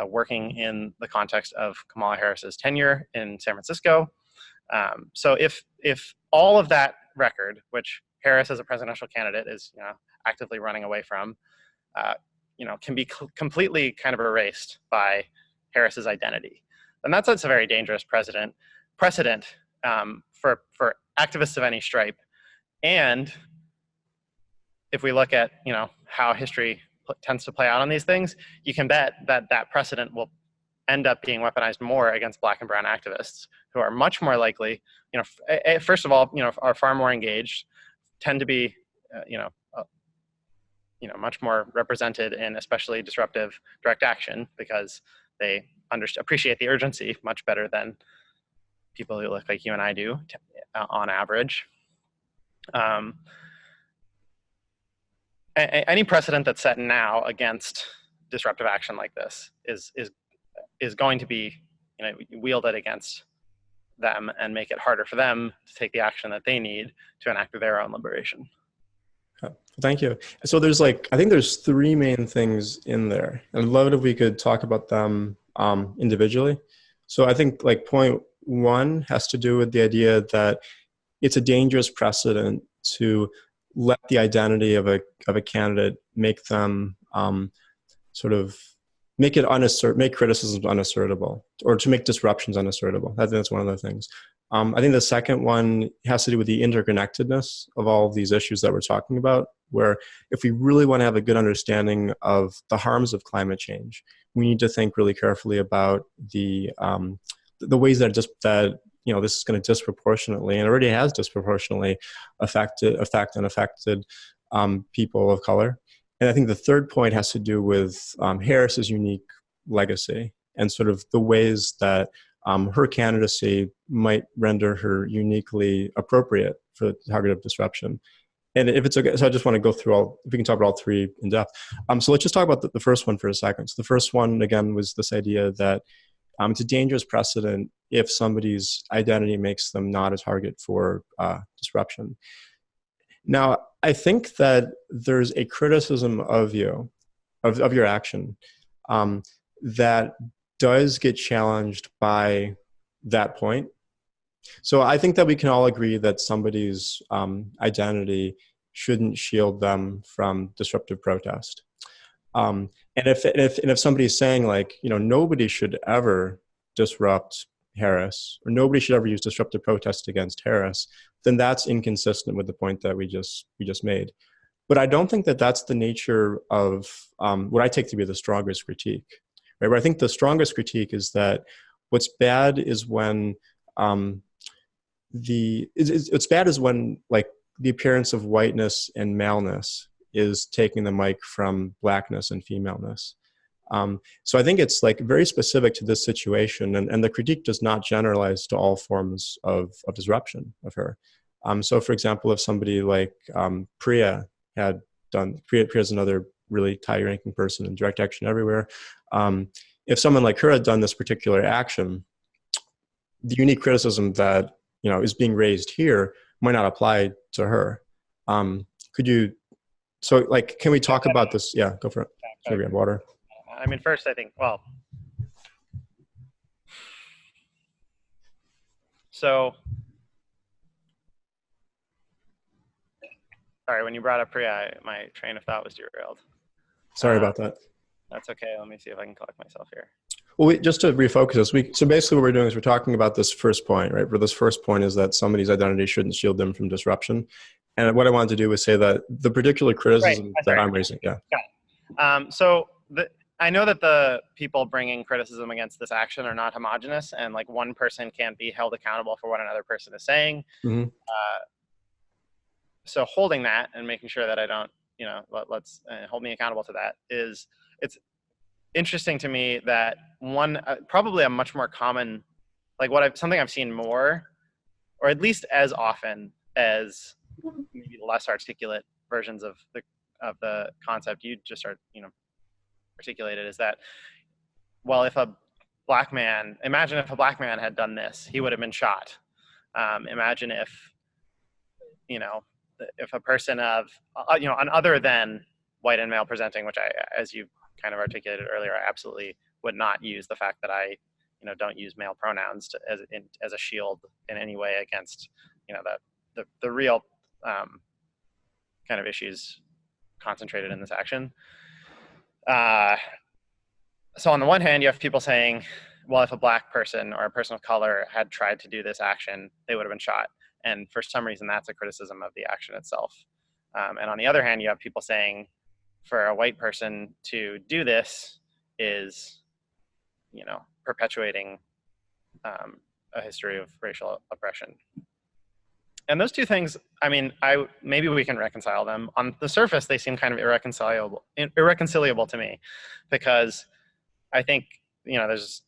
working in the context of Kamala Harris's tenure in San Francisco. So if all of that record, which Harris as a presidential candidate is actively running away from, can be completely kind of erased by Harris's identity, then that's a very dangerous precedent for activists of any stripe. And if we look at how history tends to play out on these things, you can bet that precedent will end up being weaponized more against Black and brown activists who are much more likely, first of all, are far more engaged, tend to be, much more represented in especially disruptive direct action because they appreciate the urgency much better than people who look like you and I do on average. Any precedent that's set now against disruptive action like this is going to be wielded against them and make it harder for them to take the action that they need to enact their own liberation. Thank you. So there's I think there's three main things in there. I'd love it if we could talk about them individually. So I think point one has to do with the idea that it's a dangerous precedent to let the identity of a candidate make them make criticisms unassertable, or to make disruptions unassertable. I think that's one of the things. I think the second one has to do with the interconnectedness of all of these issues that we're talking about, where if we really want to have a good understanding of the harms of climate change, we need to think really carefully about the ways that this is going to disproportionately, and already has disproportionately affected people of color. And I think the third point has to do with Harris's unique legacy and sort of the ways that her candidacy might render her uniquely appropriate for the target of disruption. And if it's okay, so I just want to go through if we can talk about all three in depth. So let's just talk about the first one for a second. So the first one, again, was this idea that it's a dangerous precedent if somebody's identity makes them not a target for disruption. Now, I think that there's a criticism of you, of your action, that does get challenged by that point. So I think that we can all agree that somebody's identity shouldn't shield them from disruptive protest. And if somebody's saying nobody should ever disrupt Harris, or nobody should ever use disruptive protest against Harris, then that's inconsistent with the point that we just made. But I don't think that that's the nature of what I take to be the strongest critique. Right? But I think the strongest critique is that what's bad is when the appearance of whiteness and maleness is taking the mic from blackness and femaleness. So I think it's very specific to this situation, and the critique does not generalize to all forms of disruption of her. So for example, if somebody like Priya had done, Priya is another really high-ranking person in direct action everywhere. If someone like her had done this particular action, the unique criticism that is being raised here might not apply to her. Can we talk about this? Yeah, go for it. Sorry, we have water. I mean, first, I think, sorry, when you brought up Priya, my train of thought was derailed. Sorry about that. That's okay. Let me see if I can collect myself here. Well, just to refocus this, so basically what we're doing is we're talking about this first point, right? Where this first point is that somebody's identity shouldn't shield them from disruption. And what I wanted to do was say that the particular criticism that I'm raising, I know that the people bringing criticism against this action are not homogenous, and one person can't be held accountable for what another person is saying. Mm-hmm. So holding that and making sure that I don't let's hold me accountable to that. Is it's interesting to me that probably a much more common, like something I've seen more, or at least as often as maybe less articulate versions of the concept you just articulated, is that, well, imagine if a black man had done this, he would have been shot. Imagine if a person of an other than white and male presenting, which as you kind of articulated earlier, I absolutely would not use the fact that I don't use male pronouns as a shield in any way against the real kind of issues concentrated in this action. So on the one hand, you have people saying, well, if a black person or a person of color had tried to do this action, they would have been shot. And for some reason, that's a criticism of the action itself. And on the other hand, you have people saying, for a white person to do this is, perpetuating a history of racial oppression. And those two things, maybe we can reconcile them. On the surface, they seem kind of irreconcilable to me, because I think, there's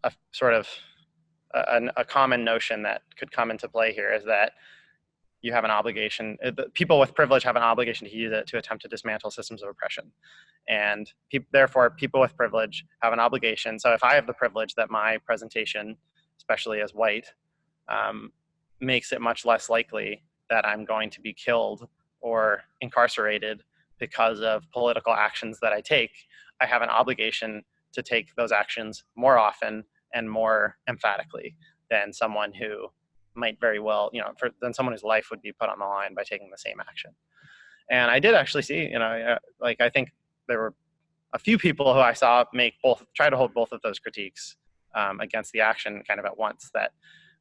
a sort of a common notion that could come into play here, is that you have an obligation, people with privilege have an obligation to use it to attempt to dismantle systems of oppression. And therefore, people with privilege have an obligation. So if I have the privilege that my presentation, especially as white, makes it much less likely that I'm going to be killed or incarcerated because of political actions that I take, I have an obligation to take those actions more often and more emphatically than someone who might very well, than someone whose life would be put on the line by taking the same action. And I did actually see, I think there were a few people who I saw try to hold both of those critiques against the action kind of at once. That,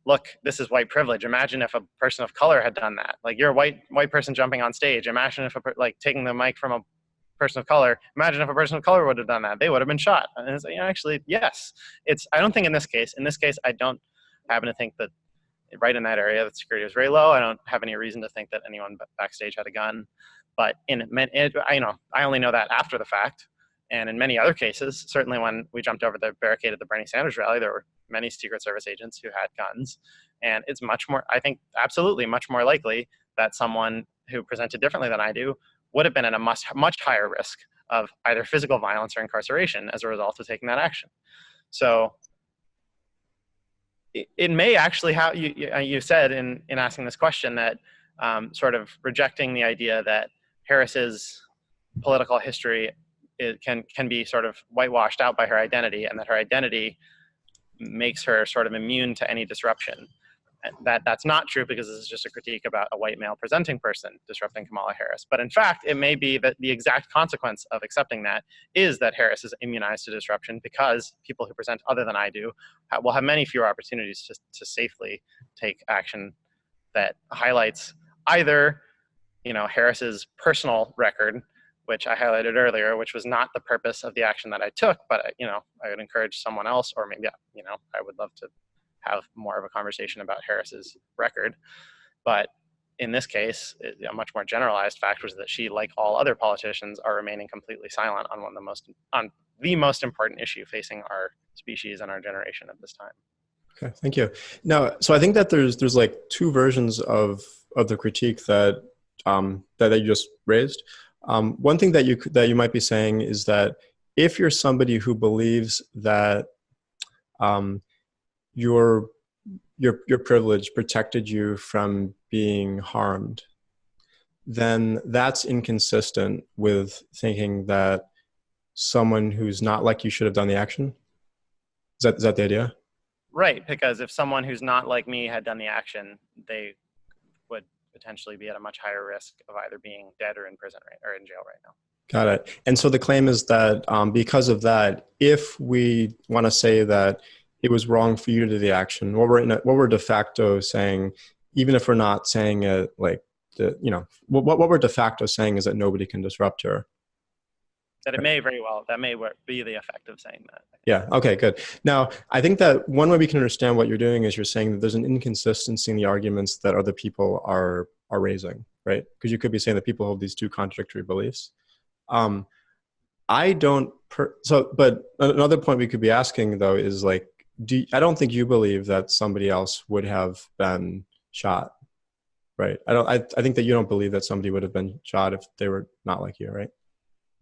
look, this is white privilege. Imagine if a person of color had done that. Like, you're a white person jumping on stage. Imagine if taking the mic from a person of color. Imagine if a person of color would have done that. They would have been shot. And it's actually, yes. I don't think in this case, I don't happen to think that right in that area, the security was very low. I don't have any reason to think that anyone backstage had a gun. But I only know that after the fact. And in many other cases, certainly when we jumped over the barricade at the Bernie Sanders rally, there were many Secret Service agents who had guns. And it's much more, I think, absolutely much more likely that someone who presented differently than I do would have been at a much higher risk of either physical violence or incarceration as a result of taking that action. So it may actually have, you said in asking this question that sort of rejecting the idea that Harris's political history can be sort of whitewashed out by her identity, and that her identity makes her sort of immune to any disruption. That's not true, because this is just a critique about a white male presenting person disrupting Kamala Harris. But in fact, it may be that the exact consequence of accepting that is that Harris is immunized to disruption, because people who present other than I do will have many fewer opportunities to safely take action that highlights either, Harris's personal record, which I highlighted earlier, which was not the purpose of the action that I took, but I would encourage someone else, or maybe I would love to have more of a conversation about Harris's record. But in this case, a much more generalized fact was that she, like all other politicians, are remaining completely silent on the most important issue facing our species and our generation at this time. Okay, thank you. Now, so I think that there's like two versions of the critique that you just raised. One thing that you might be saying is that if you're somebody who believes that your privilege protected you from being harmed, then that's inconsistent with thinking that someone who's not like you should have done the action. Is that the idea? Right, because if someone who's not like me had done the action, they would potentially be at a much higher risk of either being dead or in prison or in jail right now. Got it. And so the claim is that because of that, if we want to say that it was wrong for you to do the action, what we're de facto saying, even if we're not saying it like what we're de facto saying is that nobody can disrupt her. That it may very well, that may be the effect of saying that. Yeah, okay, good. Now, I think that one way we can understand what you're doing is you're saying that there's an inconsistency in the arguments that other people are raising, right? Because you could be saying that people hold these two contradictory beliefs. I don't, but another point we could be asking though is like, I don't think you believe that somebody else would have been shot, right? I think that you don't believe that somebody would have been shot if they were not like you, right?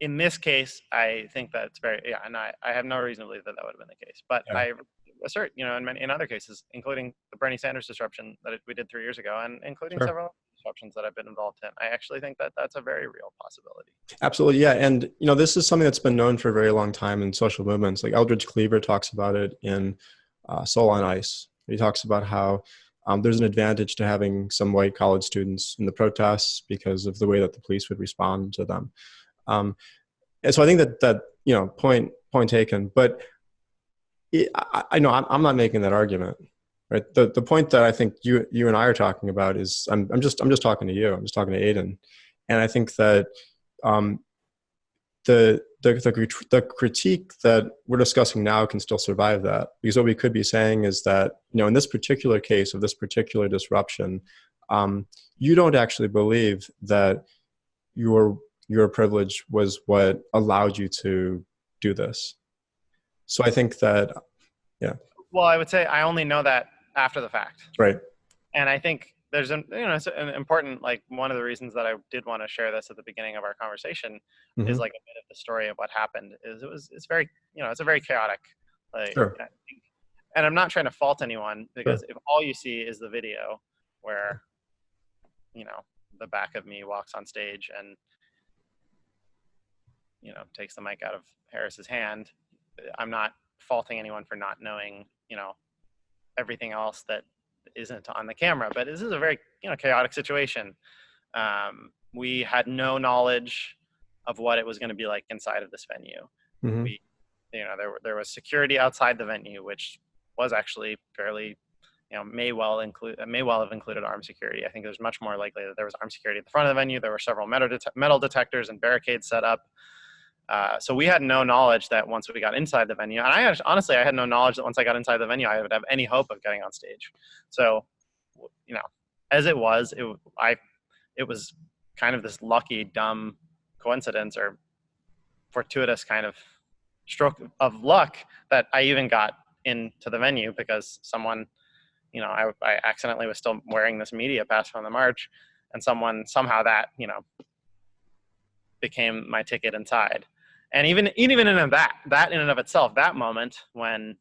In this case, I think that's and I have no reason to believe that that would have been the case. But yeah. I assert, in other cases, including the Bernie Sanders disruption that we did 3 years ago, and including several disruptions that I've been involved in, I actually think that that's a very real possibility. Absolutely, yeah. And this is something that's been known for a very long time in social movements. Like Eldridge Cleaver talks about it in Soul on Ice. He talks about how there's an advantage to having some white college students in the protests because of the way that the police would respond to them. And so I think that point taken. But I know I'm not making that argument, right? The point that I think you and I are talking about is I'm just talking to you. I'm just talking to Aidan, and I think that the critique that we're discussing now can still survive that, because what we could be saying is that in this particular case of this particular disruption, you don't actually believe that your privilege was what allowed you to do this. So I think that, yeah. Well, I would say I only know that after the fact. Right. And I think there's it's an important, like, one of the reasons that I did want to share this at the beginning of our conversation is like a bit of the story of what happened. It's very, it's a very chaotic, like, sure. And I'm not trying to fault anyone, because if all you see is the video where, the back of me walks on stage and, takes the mic out of Harris's hand, I'm not faulting anyone for not knowing, everything else that isn't on the camera. But this is a very, chaotic situation. We had no knowledge of what it was going to be like inside of this venue. Mm-hmm. There was security outside the venue, which was actually fairly, may well have included armed security. I think there's much more likely that there was armed security at the front of the venue. There were several metal detectors and barricades set up. So we had no knowledge that once we got inside the venue, and I had no knowledge that once I got inside the venue, I would have any hope of getting on stage. So, as it was kind of this lucky, dumb coincidence or fortuitous kind of stroke of luck that I even got into the venue, because someone, I accidentally was still wearing this media pass from the march, and somehow that, became my ticket inside. And even in that in and of itself, that moment when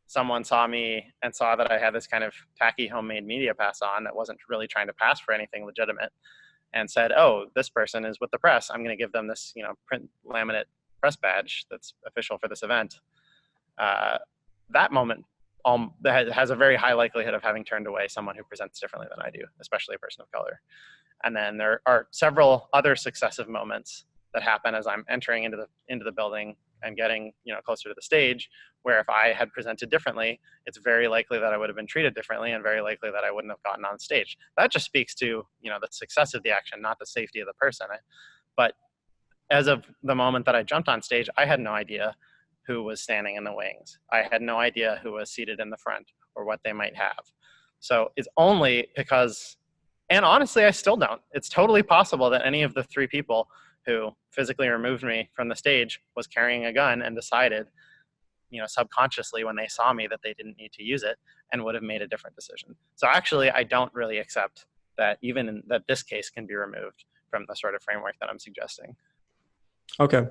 someone saw me and saw that I had this kind of tacky homemade media pass on that wasn't really trying to pass for anything legitimate, and said, "Oh, this person is with the press. I'm going to give them this, print laminate press badge that's official for this event." That moment that has a very high likelihood of having turned away someone who presents differently than I do, especially a person of color. And then there are several other successive moments that happen as I'm entering into the building and getting, closer to the stage, where if I had presented differently, it's very likely that I would have been treated differently, and very likely that I wouldn't have gotten on stage. That just speaks to, the success of the action, not the safety of the person. But as of the moment that I jumped on stage, I had no idea who was standing in the wings. I had no idea who was seated in the front or what they might have. So it's only because, and honestly, I still don't. It's totally possible that any of the three people who physically removed me from the stage was carrying a gun and decided, subconsciously when they saw me that they didn't need to use it, and would have made a different decision. So actually, I don't really accept that that this case can be removed from the sort of framework that I'm suggesting. Okay.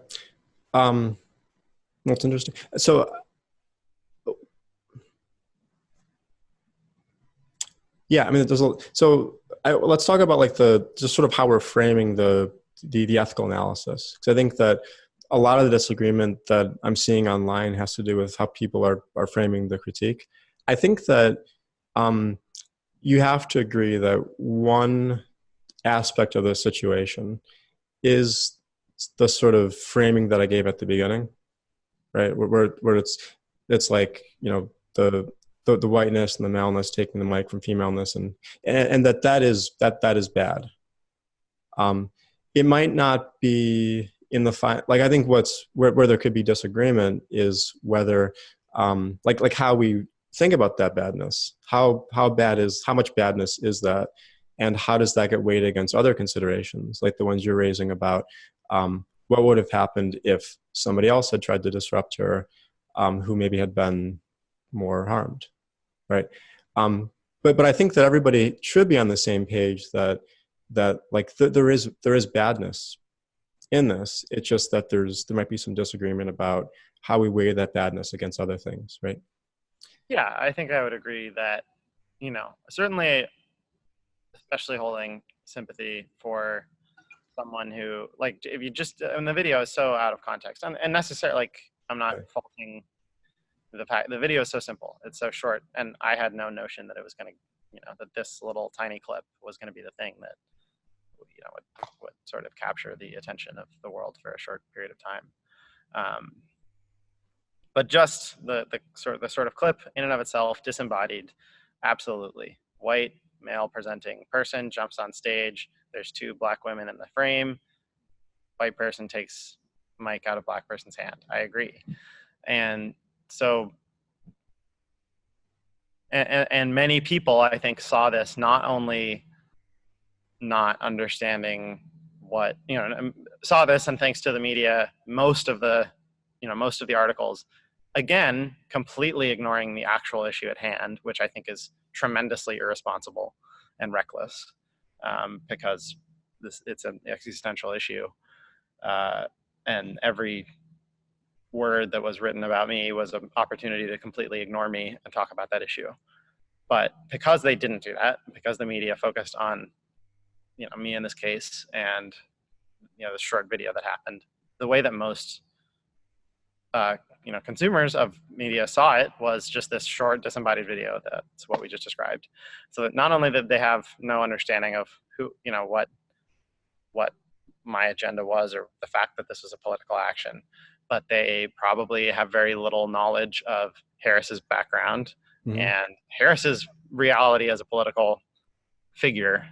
That's interesting. So, yeah, I mean, let's talk about like just sort of how we're framing the ethical analysis. Because I think that a lot of the disagreement that I'm seeing online has to do with how people are framing the critique. I think that you have to agree that one aspect of the situation is the sort of framing that I gave at the beginning, right? Where it's like, the whiteness and the maleness taking the mic from femaleness, and that is bad. It might not be in the like, I think where there could be disagreement is whether like how we think about that badness. How much badness is that? and how does that get weighed against other considerations, like the ones you're raising about what would have happened if somebody else had tried to disrupt her, who maybe had been more harmed, right? But I think that everybody should be on the same page that there is badness in this. It's just that there might be some disagreement about how we weigh that badness against other things, right? Yeah, I think I would agree that, certainly, especially holding sympathy for someone who, like, if you just, and the video is so out of context and necessary, like, I'm not faulting the fact the video is so simple, it's so short, and I had no notion that it was going to, that this little tiny clip was going to be the thing that, would sort of capture the attention of the world for a short period of time. But just the sort of clip in and of itself, disembodied, absolutely. White, male presenting person jumps on stage. There's two black women in the frame. White person takes mic out of black person's hand. I agree. And so, and many people, I think, saw this not only not understanding what, saw this, and thanks to the media, most of the articles, again, completely ignoring the actual issue at hand, which I think is tremendously irresponsible and reckless, because it's an existential issue. And every word that was written about me was an opportunity to completely ignore me and talk about that issue. But because they didn't do that, because the media focused on, me in this case, and, the short video that happened, the way that most consumers of media saw it was just this short disembodied video. That's what we just described. So that not only did they have no understanding of who, what my agenda was, or the fact that this was a political action, but they probably have very little knowledge of Harris's background and Harris's reality as a political figure,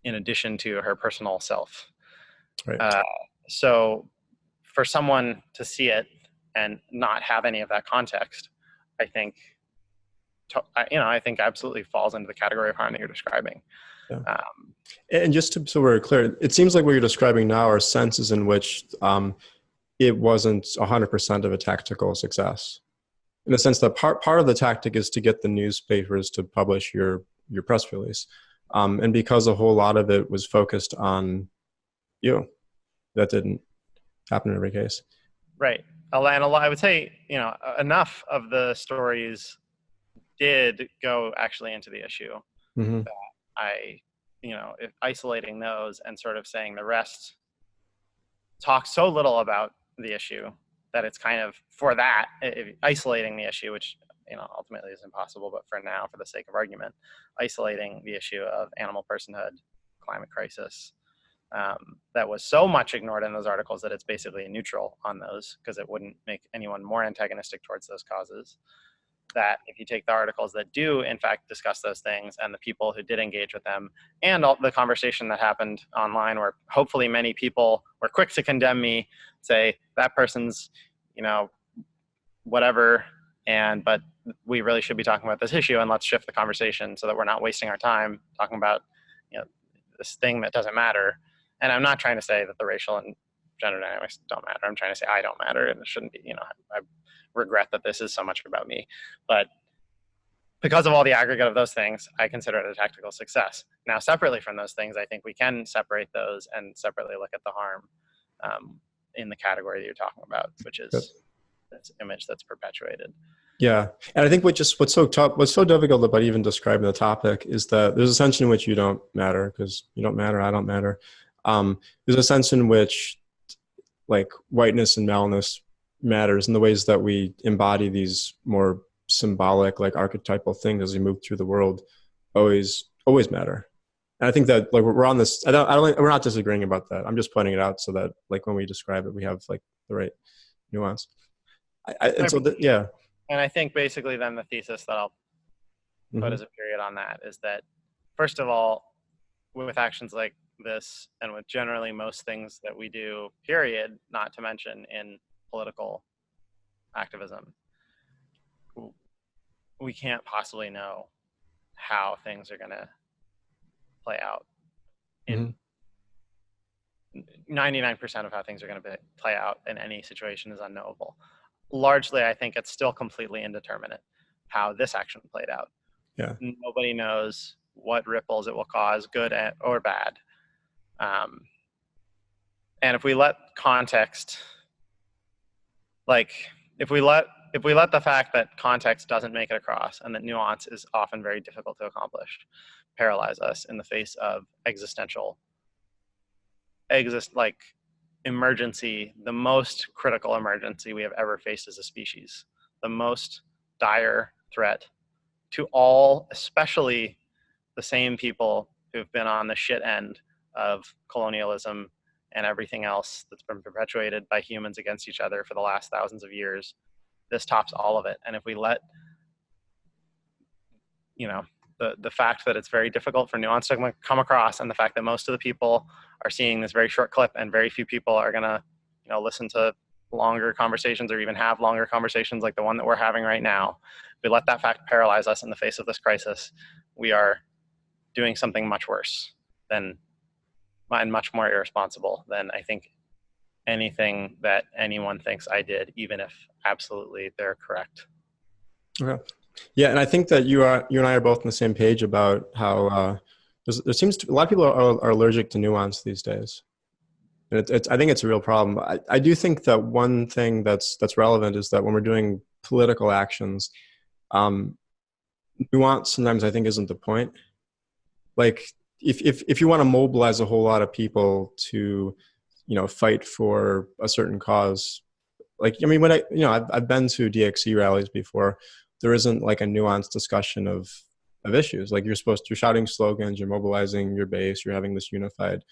in addition to her personal self. Right. So for someone to see it and not have any of that context, I think, I think absolutely falls into the category of harm that you're describing. Yeah. And just so we're clear, it seems like what you're describing now are senses in which it wasn't 100% of a tactical success. In the sense that part of the tactic is to get the newspapers to publish your press release. And because a whole lot of it was focused on you, that didn't happen in every case. Right. And I would say, enough of the stories did go actually into the issue. That I, isolating those and sort of saying the rest talk so little about the issue that it's kind of, for that, isolating the issue, which, ultimately is impossible, but for now, for the sake of argument, isolating the issue of animal personhood, climate crisis, that was so much ignored in those articles that it's basically neutral on those, because it wouldn't make anyone more antagonistic towards those causes. That if you take the articles that do in fact discuss those things, and the people who did engage with them, and all the conversation that happened online, where hopefully many people were quick to condemn me, say that person's, whatever, but we really should be talking about this issue, and let's shift the conversation so that we're not wasting our time talking about, this thing that doesn't matter. And I'm not trying to say that the racial and gender dynamics don't matter. I'm trying to say I don't matter, and it shouldn't be. I regret that this is so much about me. But because of all the aggregate of those things, I consider it a tactical success. Now, separately from those things, I think we can separate those and separately look at the harm in the category that you're talking about, which is this image that's perpetuated. Yeah, and I think what's so difficult about even describing the topic is that there's a sense in which you don't matter, because you don't matter, I don't matter. There's a sense in which, like, whiteness and maleness matters in the ways that we embody these more symbolic, like, archetypal things as we move through the world always matter. And I think that, like, we're on this, we're not disagreeing about that. I'm just pointing it out so that, like, when we describe it, we have, like, the right nuance. And I think basically then the thesis that I'll put as a period on that is that, first of all, with actions like this, and with generally most things that we do, period, not to mention in political activism, we can't possibly know how things are going to play out Mm-hmm. in 99% of how things are going to play out in any situation is unknowable. Largely, I think it's still completely indeterminate how this action played out. Yeah. Nobody knows what ripples it will cause, good or bad. And if we let context, like if we let the fact that context doesn't make it across and that nuance is often very difficult to accomplish, paralyze us in the face of emergency, the most critical emergency we have ever faced as a species, the most dire threat to all, especially the same people who've been on the shit end of colonialism and everything else that's been perpetuated by humans against each other for the last thousands of years. This tops all of it. And if we let, the fact that it's very difficult for nuance to come across, and the fact that most of the people are seeing this very short clip and very few people are going to, listen to longer conversations or even have longer conversations like the one that we're having right now, if we let that fact paralyze us in the face of this crisis, we are doing something much worse and much more irresponsible than I think anything that anyone thinks I did, even if absolutely they're correct. Okay. Yeah, and I think that you and I are both on the same page about how there seems to a lot of people are allergic to nuance these days. And I think it's a real problem. I do think that one thing that's relevant is that when we're doing political actions, nuance sometimes I think isn't the point. Like if you want to mobilize a whole lot of people to, fight for a certain cause, like I mean when I've been to DXC rallies before, there isn't like a nuanced discussion of issues. Like you're shouting slogans, you're mobilizing your base, you're having this unified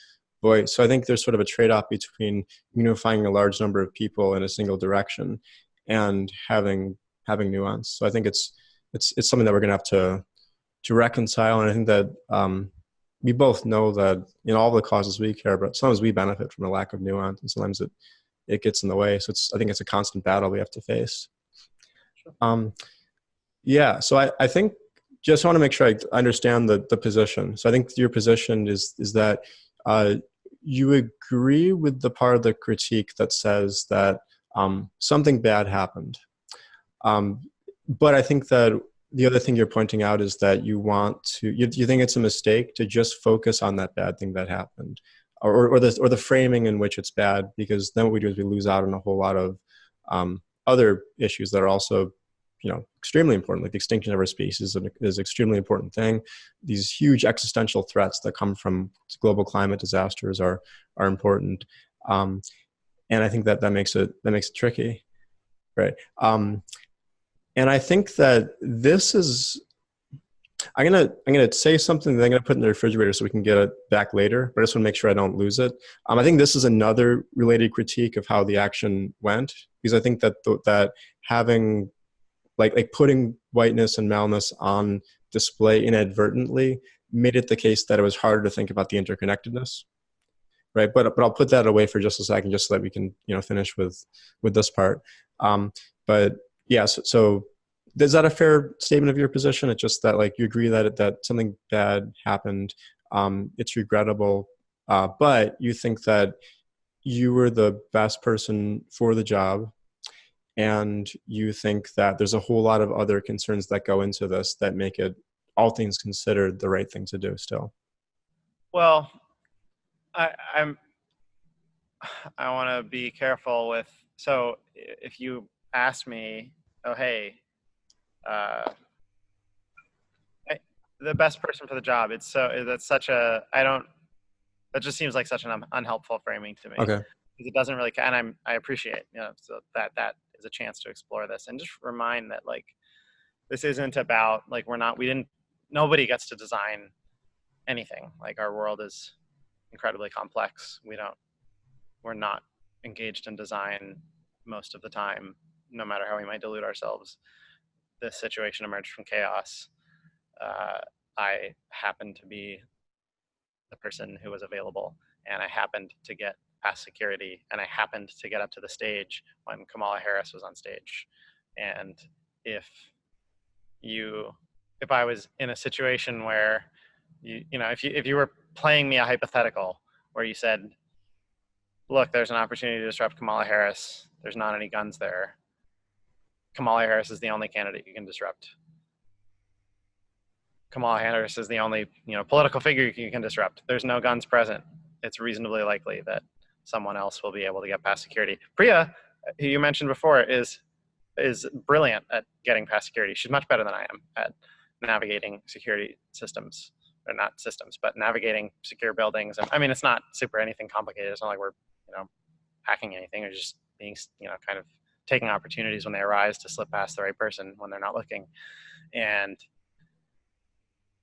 voice. So I think there's sort of a trade-off between unifying a large number of people in a single direction and having nuance. So I think it's something that we're gonna have to reconcile. And I think that we both know that in all the causes we care about, sometimes we benefit from a lack of nuance, and sometimes it gets in the way. So I think it's a constant battle we have to face. Yeah, so I think just want to make sure I understand the position. So I think your position is that you agree with the part of the critique that says that something bad happened. But I think that the other thing you're pointing out is that you think it's a mistake to just focus on that bad thing that happened, or the framing in which it's bad, because then what we do is we lose out on a whole lot of other issues that are also extremely important. Like the extinction of our species is an extremely important thing. These huge existential threats that come from global climate disasters are important, and I think that makes it tricky, right? And I think that this is. I'm gonna say something that I'm gonna put in the refrigerator so we can get it back later. But I just want to make sure I don't lose it. I think this is another related critique of how the action went, because I think that that having like putting whiteness and maleness on display inadvertently made it the case that it was harder to think about the interconnectedness, right? But I'll put that away for just a second, just so that we can finish with this part. But yeah, so is that a fair statement of your position? It's just that like you agree that something bad happened, it's regrettable, but you think that you were the best person for the job. And you think that there's a whole lot of other concerns that go into this that make it, all things considered, the right thing to do still. Well, I want to be careful with. So if you ask me, oh hey, the best person for the job, that just seems like such an unhelpful framing to me. Okay. It doesn't really, and I appreciate, so that is a chance to explore this and just remind that like, this isn't about like, nobody gets to design anything. Like our world is incredibly complex. We're not engaged in design most of the time, no matter how we might delude ourselves. This situation emerged from chaos. I happened to be the person who was available, and I happened to get past security, and I happened to get up to the stage when Kamala Harris was on stage. And if I was in a situation where If you were playing me a hypothetical where you said, look, there's an opportunity to disrupt Kamala Harris, there's not any guns there, Kamala Harris is the only candidate you can disrupt. Kamala Harris is the only political figure you can disrupt. There's no guns present. It's reasonably likely that someone else will be able to get past security. Priya, who you mentioned before, is brilliant at getting past security. She's much better than I am at navigating security systems, or not systems, but navigating secure buildings. And I mean, it's not super anything complicated. It's not like we're hacking anything. We're just being kind of taking opportunities when they arise to slip past the right person when they're not looking. And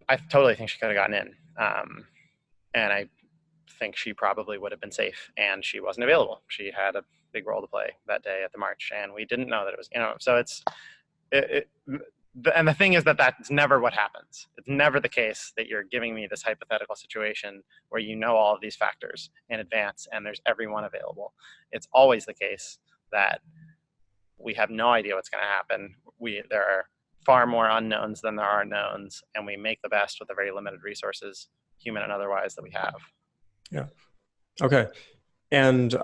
I totally think she could have gotten in. And I think she probably would have been safe, and she wasn't available. She had a big role to play that day at the march, and we didn't know that it was, so and the thing is that's never what happens. It's never the case that you're giving me this hypothetical situation where all of these factors in advance and there's everyone available. It's always the case that we have no idea what's going to happen. There are far more unknowns than there are knowns, and we make the best with the very limited resources, human and otherwise, that we have. Yeah. Okay. And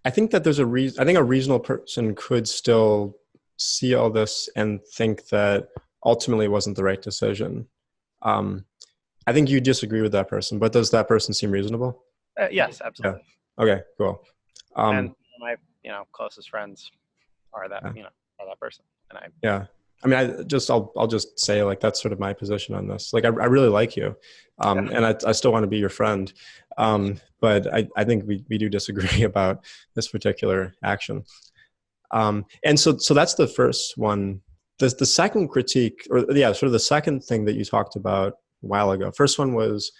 I think that I think a reasonable person could still see all this and think that ultimately it wasn't the right decision. I think you disagree with that person, but does that person seem reasonable? Yes, absolutely. Yeah. Okay, cool. And my closest friends are that are that person, and yeah. I mean, I'll just say, like, that's sort of my position on this. Like, I really like you, and I still want to be your friend, but I think we do disagree about this particular action. And so that's the first one. The second critique, sort of the second thing that you talked about a while ago. First one was,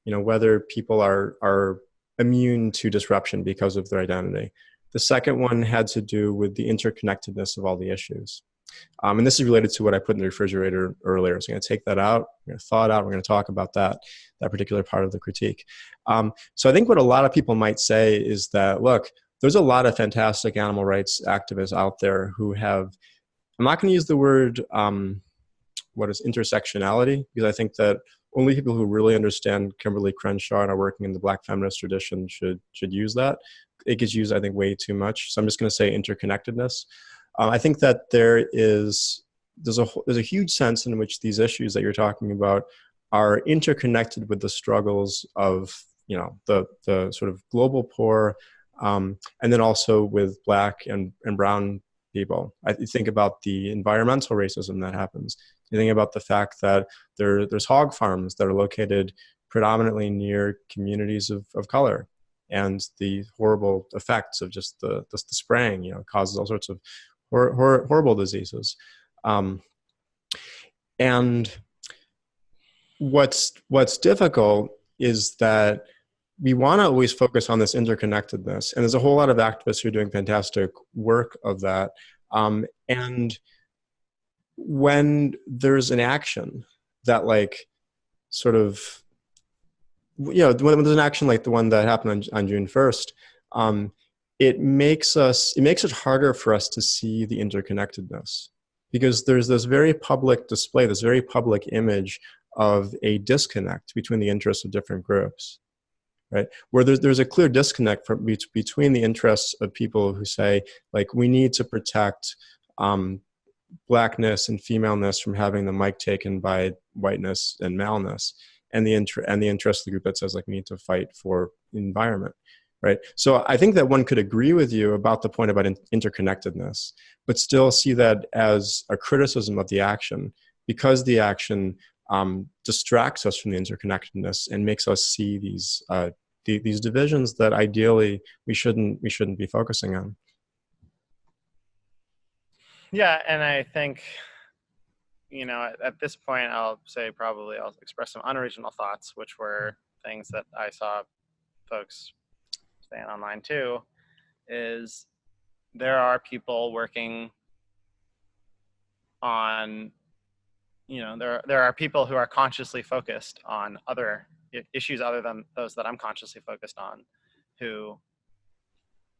whether people are immune to disruption because of their identity. The second one had to do with the interconnectedness of all the issues. And this is related to what I put in the refrigerator earlier. So I'm going to take that out, we're going to thaw it out, we're going to talk about that particular part of the critique. So I think what a lot of people might say is that, look, there's a lot of fantastic animal rights activists out there who have, I'm not going to use the word, intersectionality, because I think that only people who really understand Kimberly Crenshaw and are working in the Black feminist tradition should use that. It gets used, I think, way too much. So I'm just going to say interconnectedness. I think that there's a huge sense in which these issues that you're talking about are interconnected with the struggles of the sort of global poor, and then also with Black and brown people. I think about the environmental racism that happens. You think about the fact that there's hog farms that are located predominantly near communities of color, and the horrible effects of just the spraying, causes all sorts of horrible diseases. And what's difficult is that we want to always focus on this interconnectedness, and there's a whole lot of activists who are doing fantastic work of that. And when there's an action that, like, sort of, when there's an action like the one that happened on June 1st, it makes it harder for us to see the interconnectedness, because there's this very public display, this very public image of a disconnect between the interests of different groups, right? Where there's a clear disconnect between the interests of people who say, like, we need to protect Blackness and femaleness from having the mic taken by whiteness and maleness, and the interest of the group that says, like, we need to fight for the environment, right? So I think that one could agree with you about the point about interconnectedness, but still see that as a criticism of the action, because the action distracts us from the interconnectedness and makes us see these divisions that ideally we shouldn't be focusing on. Yeah, and I think, at this point, I'll express some unoriginal thoughts, which were things that I saw folks saying online too, is there are people working on, there are people who are consciously focused on other issues other than those that I'm consciously focused on,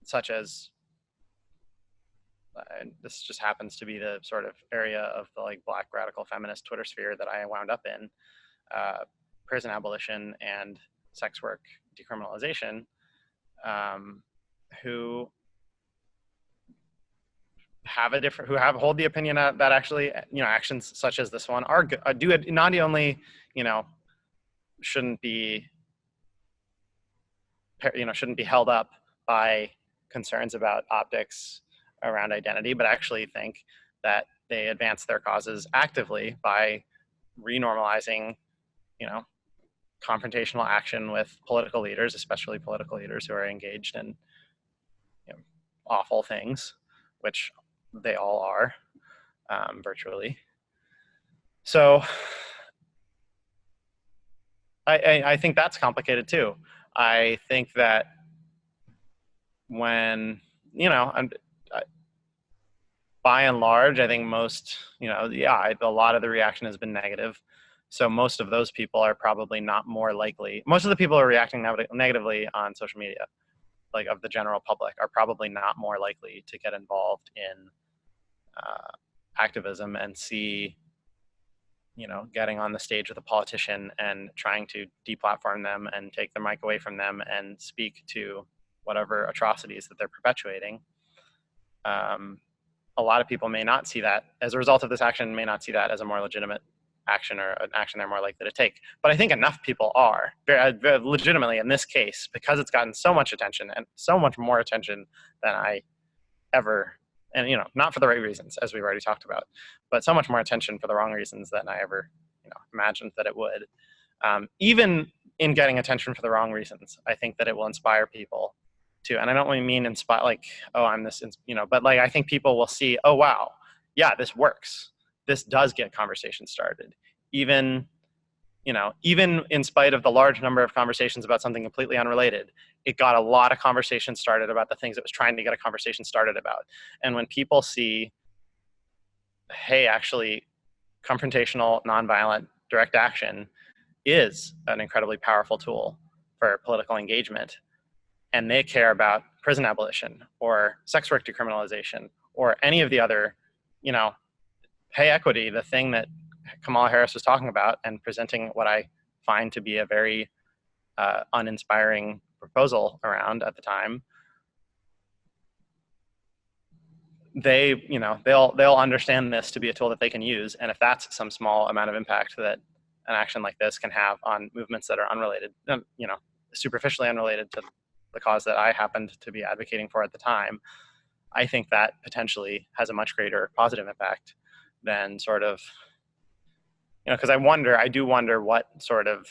such as this just happens to be the sort of area of the like Black radical feminist Twitter sphere that I wound up in, prison abolition and sex work decriminalization, who have a different, hold the opinion that actually, actions such as this one are good, do it not only, shouldn't be, shouldn't be held up by concerns about optics around identity, but actually think that they advance their causes actively by renormalizing, confrontational action with political leaders, especially political leaders who are engaged in awful things, which they all are, virtually. So I think that's complicated too. I think that when, by and large, I think most, a lot of the reaction has been negative. So most of those people are probably not more likely. Most of the people who are reacting negatively on social media, like of the general public, are probably not more likely to get involved in activism and see, getting on the stage with a politician and trying to deplatform them and take the mic away from them and speak to whatever atrocities that they're perpetuating. A lot of people may not see that, as a result of this action, may not see that as a more legitimate action or an action they're more likely to take. But I think enough people are, very legitimately in this case, because it's gotten so much attention and so much more attention than I ever, and not for the right reasons, as we've already talked about, but so much more attention for the wrong reasons than I ever imagined that it would. Even in getting attention for the wrong reasons, I think that it will inspire people to, and I don't really mean inspire like, oh, I'm this, but like I think people will see, oh wow, yeah, this works. This does get conversation started. Even in spite of the large number of conversations about something completely unrelated, it got a lot of conversation started about the things it was trying to get a conversation started about. And when people see, hey, actually, confrontational, nonviolent, direct action is an incredibly powerful tool for political engagement, and they care about prison abolition or sex work decriminalization or any of the other, pay equity, the thing that Kamala Harris was talking about and presenting what I find to be a very uninspiring proposal around at the time, they'll understand this to be a tool that they can use. And if that's some small amount of impact that an action like this can have on movements that are unrelated, superficially unrelated to the cause that I happened to be advocating for at the time, I think that potentially has a much greater positive impact than sort of, because I do wonder what sort of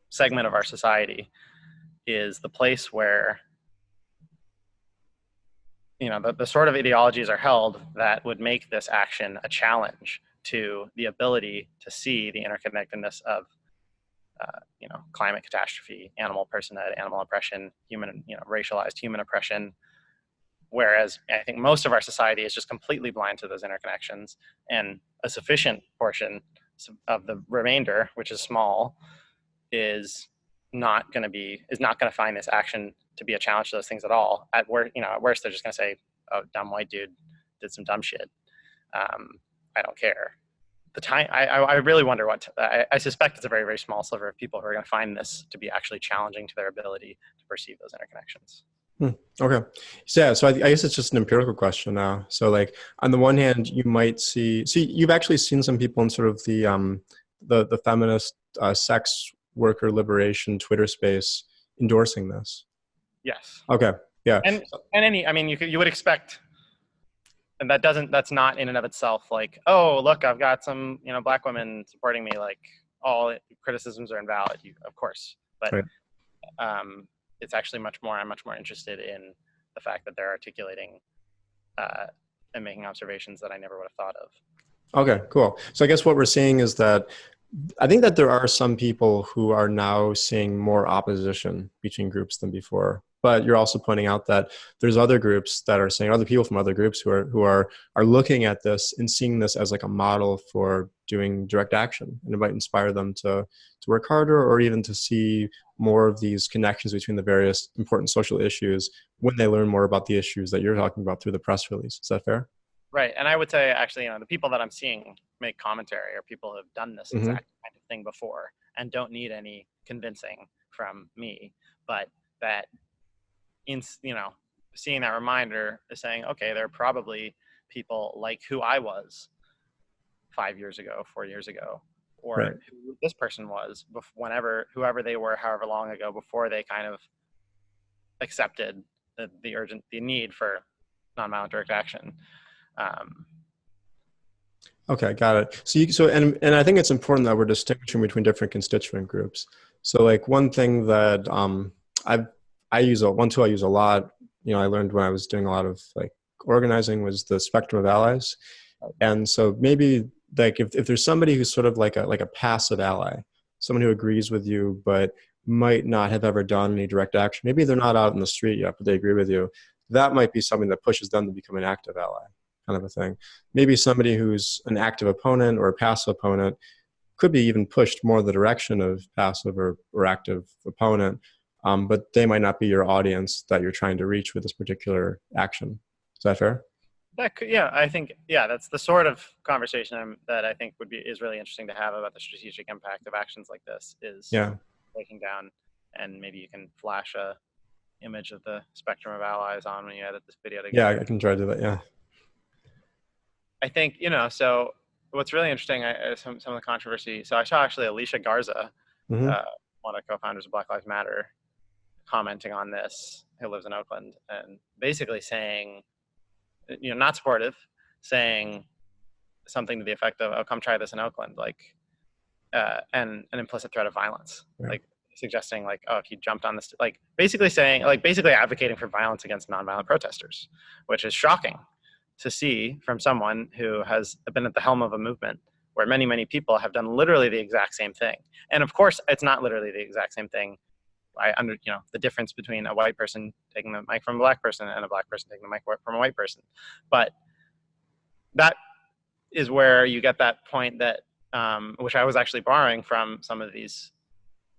segment of our society is the place where, the sort of ideologies are held that would make this action a challenge to the ability to see the interconnectedness of, climate catastrophe, animal personhood, animal oppression, human, racialized human oppression. Whereas I think most of our society is just completely blind to those interconnections, and a sufficient portion of the remainder, which is small, is not going to find this action to be a challenge to those things at all. At worst, they're just going to say, "Oh, dumb white dude did some dumb shit. I don't care." I really wonder I suspect it's a very, very small sliver of people who are going to find this to be actually challenging to their ability to perceive those interconnections. Okay. So I guess it's just an empirical question now. So like on the one hand, you might see you've actually seen some people in sort of the feminist sex worker liberation Twitter space endorsing this. Yes. Okay. Yeah. And you would expect, and that's not in and of itself like, oh, look, I've got some, Black women supporting me, like all criticisms are invalid, of course. But right. It's actually I'm much more interested in the fact that they're articulating and making observations that I never would have thought of. Okay, cool. So I guess what we're seeing is that I think that there are some people who are now seeing more opposition between groups than before. But you're also pointing out that there's other groups that are saying, other people from other groups who are looking at this and seeing this as like a model for doing direct action, and it might inspire them to work harder, or even to see more of these connections between the various important social issues when they learn more about the issues that you're talking about through the press release. Is that fair? Right. And I would say, actually, the people that I'm seeing make commentary are people who have done this Mm-hmm. exact kind of thing before and don't need any convincing from me, but that seeing that reminder is saying, okay, there are probably people like who I was 5 years ago, 4 years ago, or Right. who this person was whoever they were, however long ago, before they kind of accepted the need for nonviolent direct action. Okay, got it. So I think it's important that we're distinguishing between different constituent groups. So like one thing that one tool I use a lot, I learned when I was doing a lot of like organizing, was the spectrum of allies. And so maybe like if there's somebody who's sort of like a passive ally, someone who agrees with you but might not have ever done any direct action, maybe they're not out in the street yet, but they agree with you, that might be something that pushes them to become an active ally, kind of a thing. Maybe somebody who's an active opponent or a passive opponent could be even pushed more in the direction of passive or active opponent, but they might not be your audience that you're trying to reach with this particular action. Is that fair? I think, that's the sort of conversation that I think is really interesting to have about the strategic impact of actions like this, is Yeah. breaking down, and maybe you can flash a image of the spectrum of allies on when you edit this video together. Yeah, I can try to do that. Yeah. I think, so what's really interesting, some of the controversy. So I saw actually Alicia Garza, Mm-hmm. one of the co-founders of Black Lives Matter, commenting on this, who lives in Oakland, and basically saying, not supportive, saying something to the effect of, "Oh, come try this in Oakland," like, and an implicit threat of violence, Right. like suggesting, like, "Oh, if you jumped on this," like basically saying, like basically advocating for violence against nonviolent protesters, which is shocking to see from someone who has been at the helm of a movement where many, many people have done literally the exact same thing. And of course, it's not literally the exact same thing. The difference between a white person taking the mic from a black person and a black person taking the mic from a white person. But that is where you get that point that, which I was actually borrowing from some of these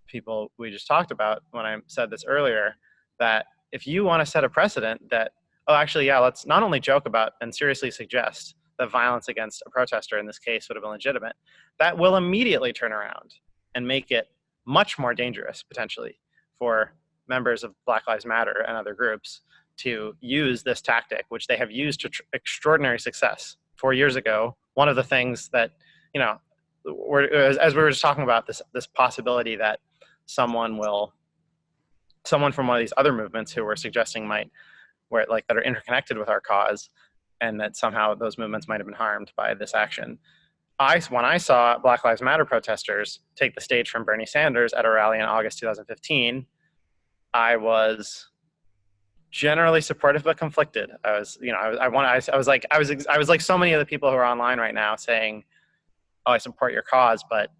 people we just talked about when I said this earlier, that if you want to set a precedent that, oh, actually, yeah, let's not only joke about and seriously suggest that violence against a protester in this case would have been legitimate, that will immediately turn around and make it much more dangerous, potentially, for members of Black Lives Matter and other groups to use this tactic, which they have used to extraordinary success. 4 years ago, one of the things that, as we were just talking about, this possibility that someone from one of these other movements who we're suggesting that are interconnected with our cause, and that somehow those movements might have been harmed by this action. When I saw Black Lives Matter protesters take the stage from Bernie Sanders at a rally in August 2015, I was generally supportive but conflicted. I was like so many of the people who are online right now saying, "Oh, I support your cause, but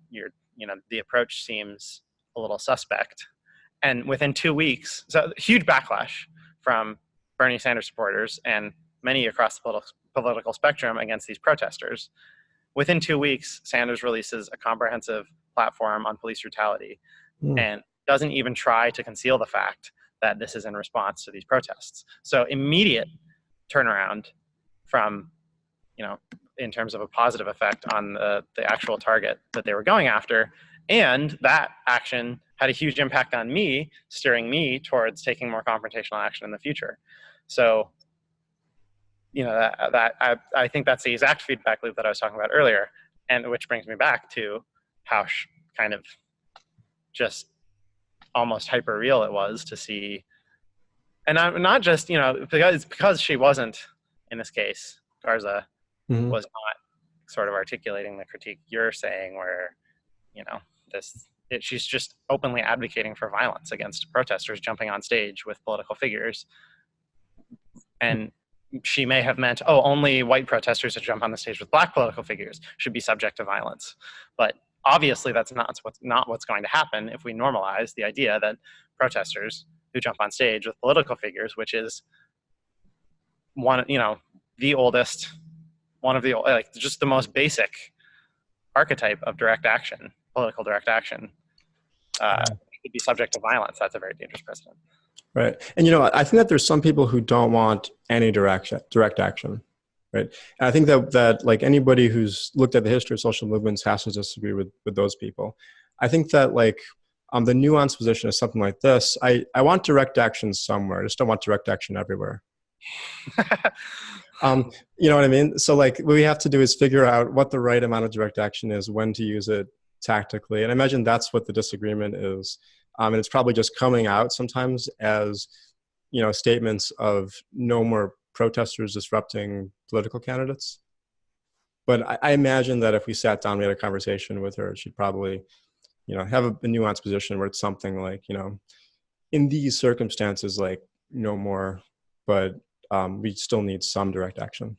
the approach seems a little suspect." And within 2 weeks, so huge backlash from Bernie Sanders supporters and many across the political spectrum against these protesters. Within 2 weeks, Sanders releases a comprehensive platform on police brutality and doesn't even try to conceal the fact that this is in response to these protests. So immediate turnaround from, in terms of a positive effect on the actual target that they were going after. And that action had a huge impact on me, steering me towards taking more confrontational action in the future. So, I think that's the exact feedback loop that I was talking about earlier, and which brings me back to how kind of just almost hyper real it was to see, and not just because she wasn't, in this case, Garza was not sort of articulating the critique you're saying, where she's just openly advocating for violence against protesters jumping on stage with political figures, and she may have meant, oh, only white protesters who jump on the stage with black political figures should be subject to violence. But obviously that's not what's going to happen if we normalize the idea that protesters who jump on stage with political figures, which is one, the oldest, one of the, like, just the most basic archetype of direct action, political direct action, could be subject to violence. That's a very dangerous precedent. Right. And, I think that there's some people who don't want any direct action. Right. And I think that like anybody who's looked at the history of social movements has to disagree with those people. I think that like the nuanced position is something like this. I want direct action somewhere. I just don't want direct action everywhere. You know what I mean? So like what we have to do is figure out what the right amount of direct action is, when to use it tactically. And I imagine that's what the disagreement is. And it's probably just coming out sometimes as, statements of no more protesters disrupting political candidates. But I imagine that if we sat down, we had a conversation with her, she'd probably, have a nuanced position where it's something like, in these circumstances, like no more, but we still need some direct action.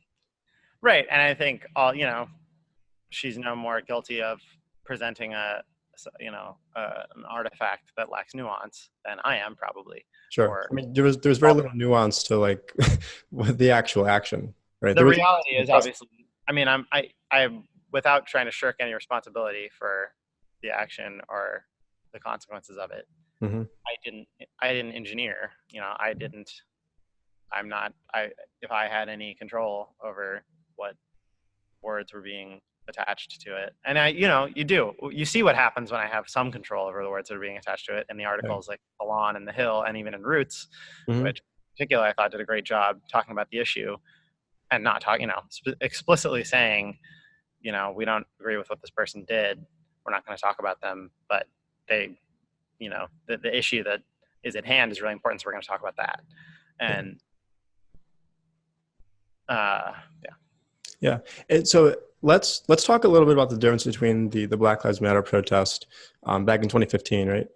Right. And I think she's no more guilty of presenting an artifact that lacks nuance than I am, probably. Sure. I mean, there was very little nuance to like with the actual action, right? The reality is obviously, I mean, I'm without trying to shirk any responsibility for the action or the consequences of it. Mm-hmm. I didn't engineer, if I had any control over what words were being attached to it. And you see what happens when I have some control over the words that are being attached to it in the articles like The Lawn and The Hill, and even in Roots, mm-hmm. which in particular I thought did a great job talking about the issue and not talking, explicitly saying, we don't agree with what this person did. We're not going to talk about them, but they, the issue that is at hand is really important. So we're going to talk about that. And yeah. And so let's talk a little bit about the difference between the Black Lives Matter protest back in 2015, right?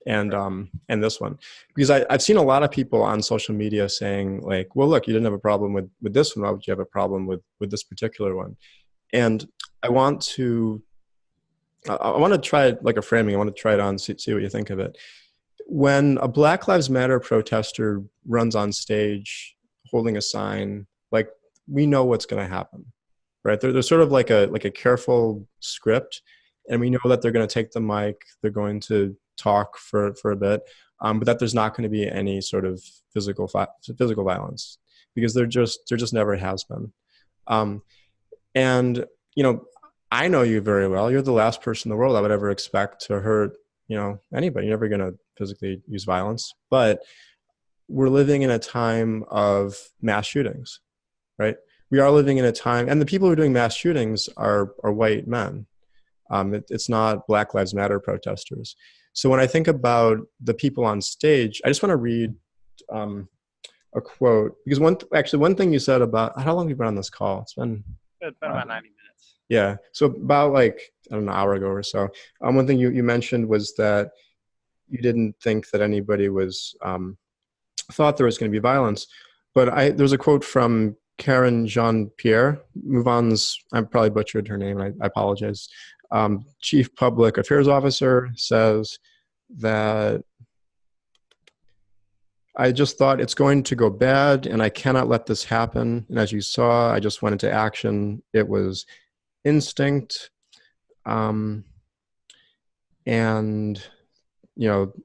And this one, because I've seen a lot of people on social media saying like, well, look, you didn't have a problem with this one. Why would you have a problem with this particular one? And I want to try like a framing. I want to try it on, see what you think of it. When a Black Lives Matter protester runs on stage holding a sign, like we know what's going to happen, right? There's sort of like a careful script, and we know that they're going to take the mic, they're going to talk for a bit, but that there's not going to be any sort of physical violence, because there just never has been. And I know you very well. You're the last person in the world I would ever expect to hurt anybody. You're never going to physically use violence, but we're living in a time of mass shootings, right? We are living in a time, and the people who are doing mass shootings are white men. It's not Black Lives Matter protesters. So when I think about the people on stage, I just want to read a quote, because one thing you said about, how long have you been on this call? It's been about 90 minutes. Yeah. So about like, I don't know, an hour ago or so. One thing you mentioned was that you didn't think that anybody was thought there was going to be violence. But there's a quote from Karen Jean-Pierre, MoveOn's, I probably butchered her name, I apologize, Chief Public Affairs Officer, says that I just thought it's going to go bad and I cannot let this happen. And as you saw, I just went into action. It was instinct. And,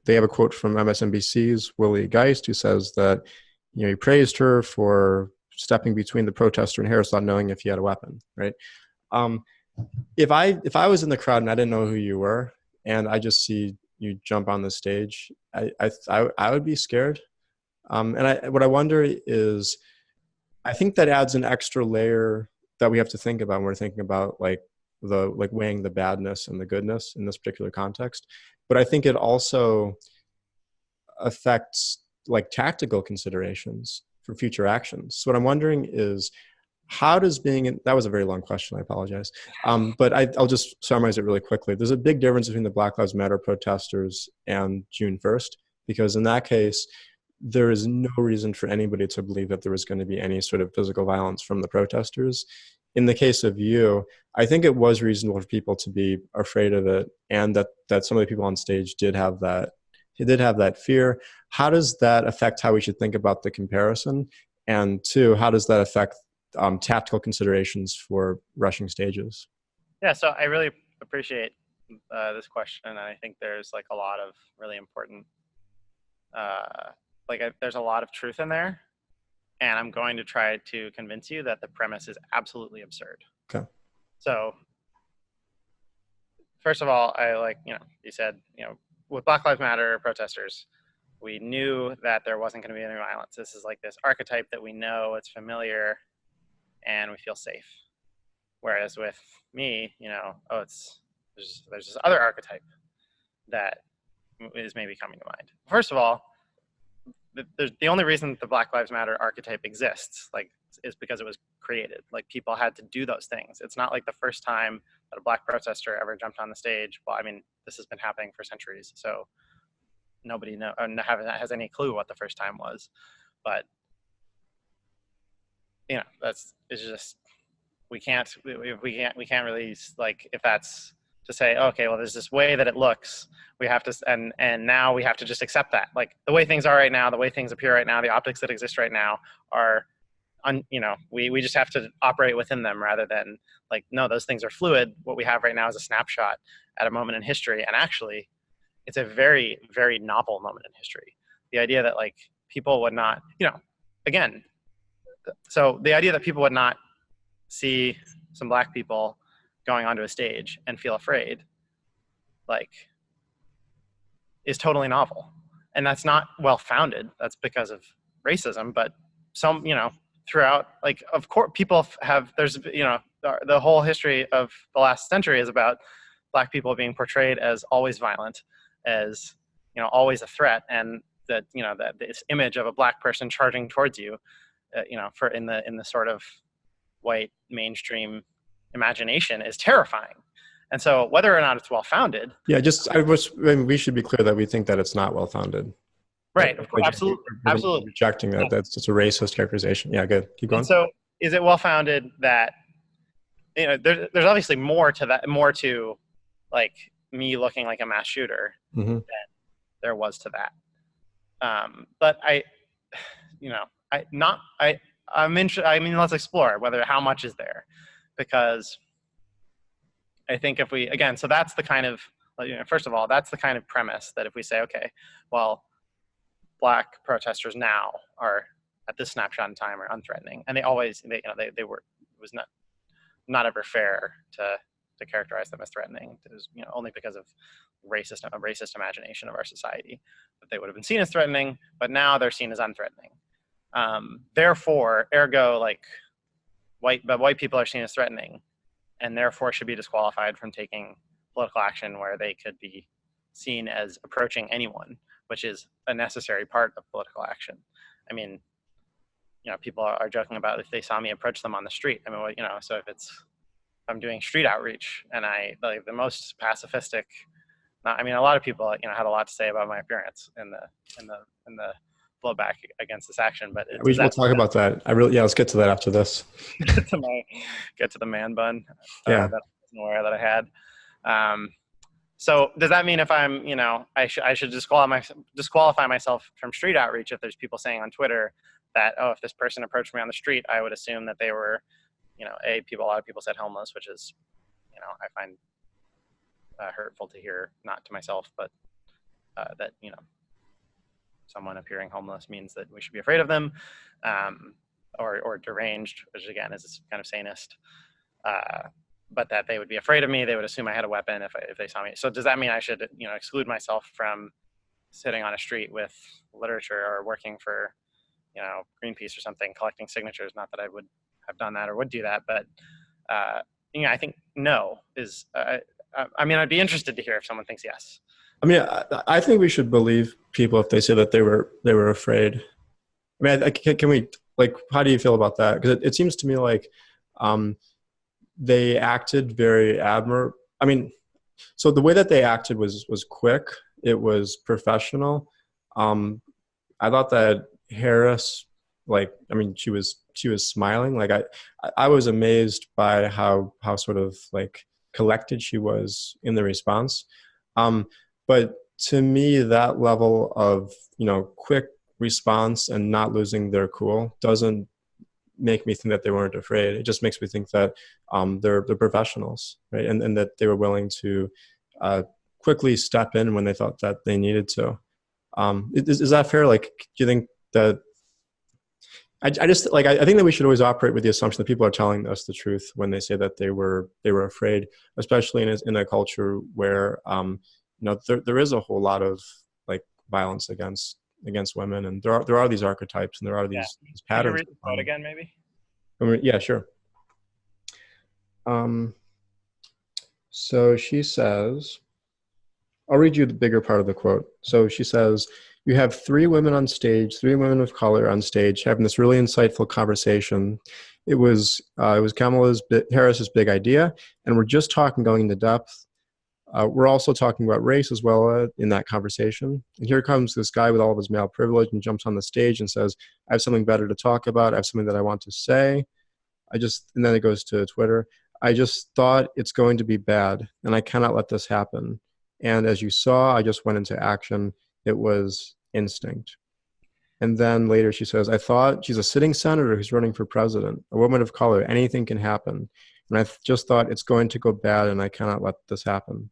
they have a quote from MSNBC's Willie Geist, who says that, he praised her for stepping between the protester and Harris, not knowing if he had a weapon, right? If I was in the crowd and I didn't know who you were, and I just see you jump on the stage, I would be scared. And what I wonder is, I think that adds an extra layer that we have to think about when we're thinking about weighing the badness and the goodness in this particular context. But I think it also affects tactical considerations for future actions. So what I'm wondering is, how does that was a very long question, I apologize. But I'll just summarize it really quickly. There's a big difference between the Black Lives Matter protesters and June 1st, because in that case, there is no reason for anybody to believe that there was going to be any sort of physical violence from the protesters. In the case of you, I think it was reasonable for people to be afraid of it, and that some of the people on stage did have that he did have that fear. How does that affect how we should think about the comparison? And two, how does that affect tactical considerations for rushing stages? Yeah, so I really appreciate this question, and I think there's like a lot of really important, there's a lot of truth in there, and I'm going to try to convince you that the premise is absolutely absurd. Okay. So, first of all, you said, with Black Lives Matter protesters, we knew that there wasn't going to be any violence. This is like this archetype that we know, it's familiar, and we feel safe. Whereas with me, there's this other archetype that is maybe coming to mind. First of all, the only reason the Black Lives Matter archetype exists, is because it was created. Like, people had to do those things. It's not like the first time that a Black protester ever jumped on the stage. Well, I mean, this has been happening for centuries, so nobody has any clue what the first time was. But it's just, we can't really, like, if that's to say, okay, well, there's this way that it looks, we have to, and now we have to just accept that. Like, the way things are right now, the way things appear right now, the optics that exist right now are, we just have to operate within them, rather than like, no, those things are fluid. What we have right now is a snapshot at a moment in history. And actually, it's a very, very novel moment in history. The idea that, like, people would not, again, so the idea that people would not see some Black people going onto a stage and feel afraid, like, is totally novel. And that's not well-founded. That's because of racism. But some, throughout, like, of course, people have, there's, the whole history of the last century is about Black people being portrayed as always violent, as, always a threat. And that, that this image of a Black person charging towards you, for in the sort of white mainstream imagination is terrifying. And so whether or not it's well-founded. Yeah, we should be clear that we think that it's not well-founded. Right, of course, absolutely. Absolutely. Rejecting that. That's just a racist characterization. Yeah, good. Keep going. And so is it well-founded that, there's obviously more to like me looking like a mass shooter than there was to that. But let's explore how much is there, because I think if we, again, so that's the kind of, first of all, that's the kind of premise that if we say, okay, well, Black protesters now are at this snapshot in time are unthreatening, and they were, it was not ever fair to characterize them as threatening. It was, only because of a racist imagination of our society that they would have been seen as threatening, but now they're seen as unthreatening. Therefore, ergo, like, white people are seen as threatening, and therefore should be disqualified from taking political action where they could be seen as approaching anyone, which is a necessary part of political action. I mean, people are joking about if they saw me approach them on the street. I mean, so if I'm doing street outreach and I, like, the most pacifistic, a lot of people, had a lot to say about my appearance in the blowback against this action, but we'll talk about that. Let's get to that after this. get to the man bun. Yeah. That I wasn't aware that I had. So does that mean if I'm, I should disqualify myself from street outreach if there's people saying on Twitter that, oh, if this person approached me on the street, I would assume that they were, a lot of people said homeless, which is, I find hurtful to hear, not to myself, but that, someone appearing homeless means that we should be afraid of them, or deranged, which again is kind of sanist. But that they would be afraid of me. They would assume I had a weapon if they saw me. So does that mean I should, exclude myself from sitting on a street with literature or working for, Greenpeace or something, collecting signatures? Not that I would have done that or would do that, but I think no is. I'd be interested to hear if someone thinks yes. I think we should believe people if they say that they were afraid. Can we, like, how do you feel about that? Because it seems to me like they acted very admirable. So the way that they acted was quick. It was professional. I thought that Harris, she was smiling. Like, I was amazed by how sort of, like, collected she was in the response. But to me, that level of, quick response and not losing their cool doesn't make me think that they weren't afraid. It just makes me think that they're professionals, right? And that they were willing to quickly step in when they thought that they needed to. Is that fair? Like, do you think that I just like I think that we should always operate with the assumption that people are telling us the truth when they say that they were afraid, especially in a culture where there is a whole lot of like violence against women, and there are these archetypes and there are Yeah. these Can you patterns. read the quote again, maybe? Yeah, sure. So she says, I'll read you the bigger part of the quote. So she says, you have three women on stage, three women of color on stage having this really insightful conversation. It was Kamala Harris's big idea, and we're just talking going into depth. We're also talking about race as well in that conversation. And here comes this guy with all of his male privilege and jumps on the stage and says, I have something better to talk about. I have something that I want to say. And then it goes to Twitter. I just thought it's going to be bad, and I cannot let this happen. And as you saw, I just went into action. It was instinct. And then later she says, I thought she's a sitting senator who's running for president, a woman of color. Anything can happen. And I just thought it's going to go bad, and I cannot let this happen.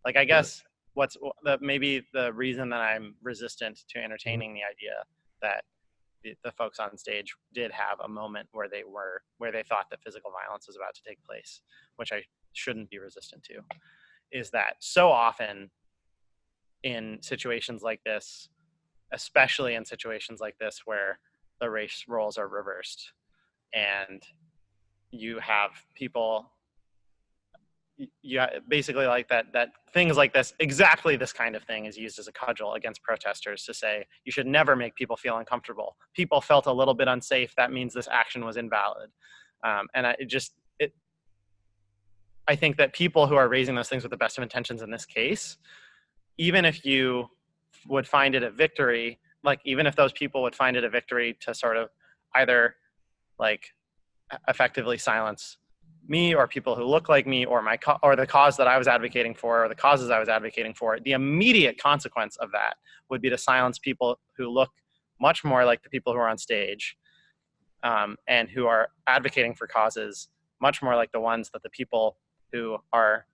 Like, I guess maybe the reason that I'm resistant to entertaining the idea that the folks on stage did have a moment where they thought that physical violence was about to take place, which I shouldn't be resistant to, is that so often in situations like this, especially in situations like this where the race roles are reversed and you have people basically like that things like this, exactly this kind of thing is used as a cudgel against protesters to say you should never make people feel uncomfortable. People felt a little bit unsafe. That means this action was invalid. And I think that people who are raising those things with the best of intentions in this case, even if you would find it a victory, like even if those people would find it a victory to sort of either like effectively silence me or people who look like me or or the cause that I was advocating for or the causes I was advocating for, the immediate consequence of that would be to silence people who look much more like the people who are on stage and who are advocating for causes much more like the ones that the people who are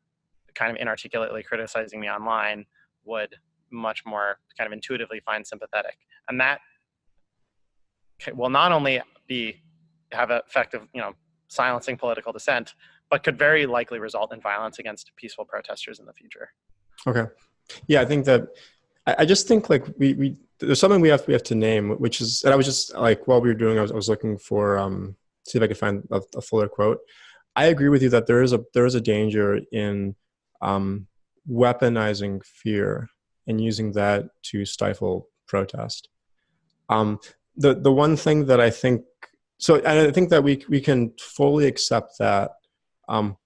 kind of inarticulately criticizing me online would much more kind of intuitively find sympathetic. And that will not only have an effect of, silencing political dissent, but could very likely result in violence against peaceful protesters in the future. Okay. Yeah, I think that I just think like we there's something we have to name, which is, and I was just like while we were doing, I was looking for see if I could find a fuller quote. I agree with you that there is a danger in weaponizing fear and using that to stifle protest. The one thing that I think, and I think that we can fully accept that,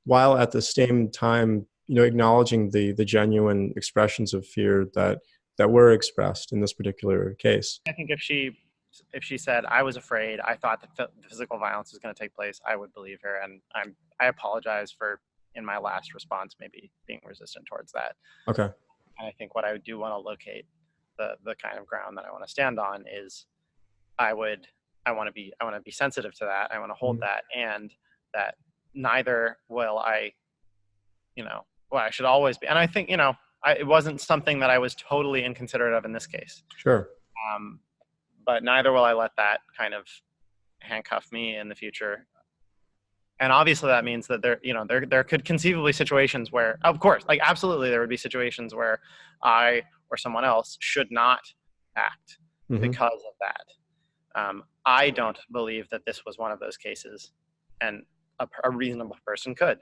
while at the same time, acknowledging the genuine expressions of fear that were expressed in this particular case. I think if she said, I was afraid, I thought that physical violence was going to take place, I would believe her. And I apologize for, in my last response, maybe being resistant towards that. Okay. And I think what I do want to locate, the kind of ground that I want to stand on is I want to be sensitive to that. I want to hold that, and that neither will I, I should always be. And I think, it wasn't something that I was totally inconsiderate of in this case. Sure. But neither will I let that kind of handcuff me in the future. And obviously that means that there could conceivably situations where, of course, like absolutely there would be situations where I or someone else should not act because of that. I don't believe that this was one of those cases, and a reasonable person could.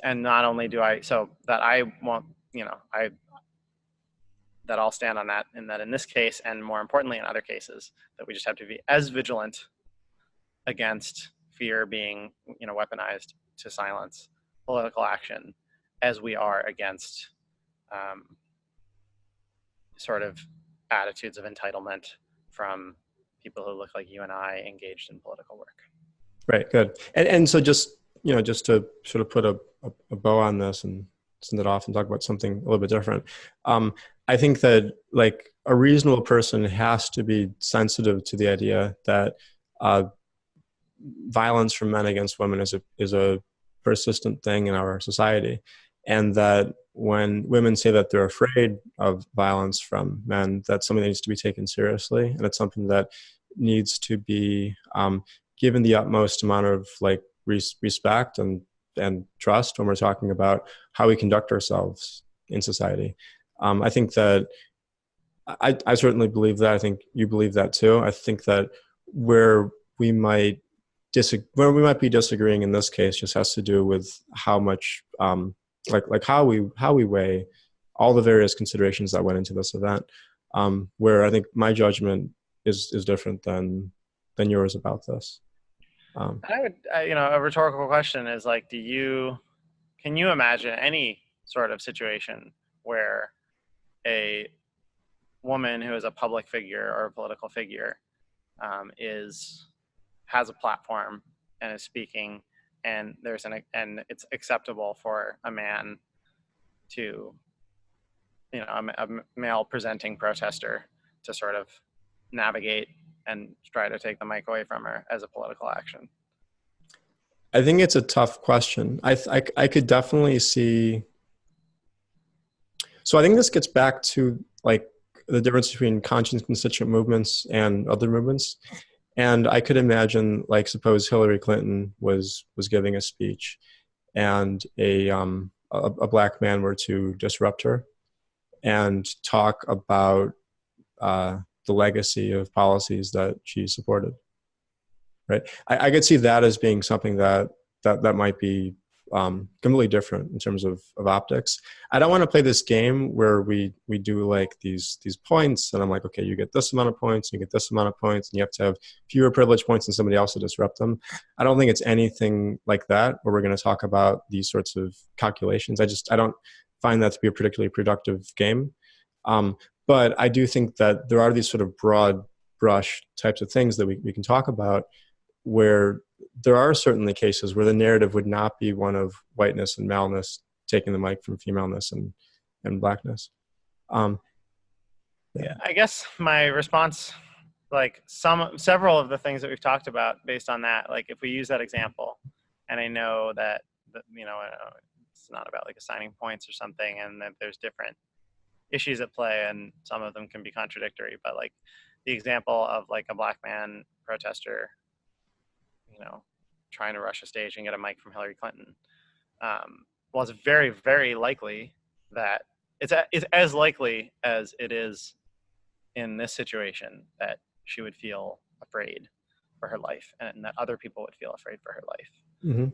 And not only do so that I won't, that I'll stand on that, and that in this case, and more importantly in other cases, that we just have to be as vigilant against fear being, weaponized to silence political action as we are against sort of attitudes of entitlement from people who look like you and I engaged in political work. Right. Good. And so just to sort of put a bow on this and send it off and talk about something a little bit different. I think that like a reasonable person has to be sensitive to the idea that violence from men against women is a persistent thing in our society, and that when women say that they're afraid of violence from men, that's something that needs to be taken seriously, and it's something that needs to be given the utmost amount of like respect and trust when we're talking about how we conduct ourselves in society. I think that I certainly believe that. I think you believe that too. I think that where we might be disagreeing in this case just has to do with how much like how we weigh all the various considerations that went into this event. Where I think my judgment is different than yours about this. A rhetorical question is like, can you imagine any sort of situation where a woman who is a public figure or a political figure has a platform and is speaking, and it's acceptable for a man to, a male presenting protester to sort of navigate and try to take the mic away from her as a political action? I think it's a tough question. I could definitely see. So I think this gets back to like the difference between conscious constituent movements and other movements. And I could imagine, like, suppose Hillary Clinton was giving a speech, and a black man were to disrupt her and talk about the legacy of policies that she supported. Right. I could see that as being something that might be completely different in terms of optics. I don't want to play this game where we do like these points, and I'm like, okay, you get this amount of points, you get this amount of points, and you have to have fewer privilege points than somebody else to disrupt them. I don't think it's anything like that where we're going to talk about these sorts of calculations. I don't find that to be a particularly productive game. But I do think that there are these sort of broad brush types of things that we can talk about, where there are certainly cases where the narrative would not be one of whiteness and maleness taking the mic from femaleness and blackness. Yeah, I guess my response, like several of the things that we've talked about based on that, like if we use that example, and I know that it's not about like assigning points or something, and that there's different issues at play, and some of them can be contradictory, but like the example of like a black man protester, trying to rush a stage and get a mic from Hillary Clinton, well, it's very, very likely that it's as likely as it is in this situation that she would feel afraid for her life, and that other people would feel afraid for her life. Mm-hmm.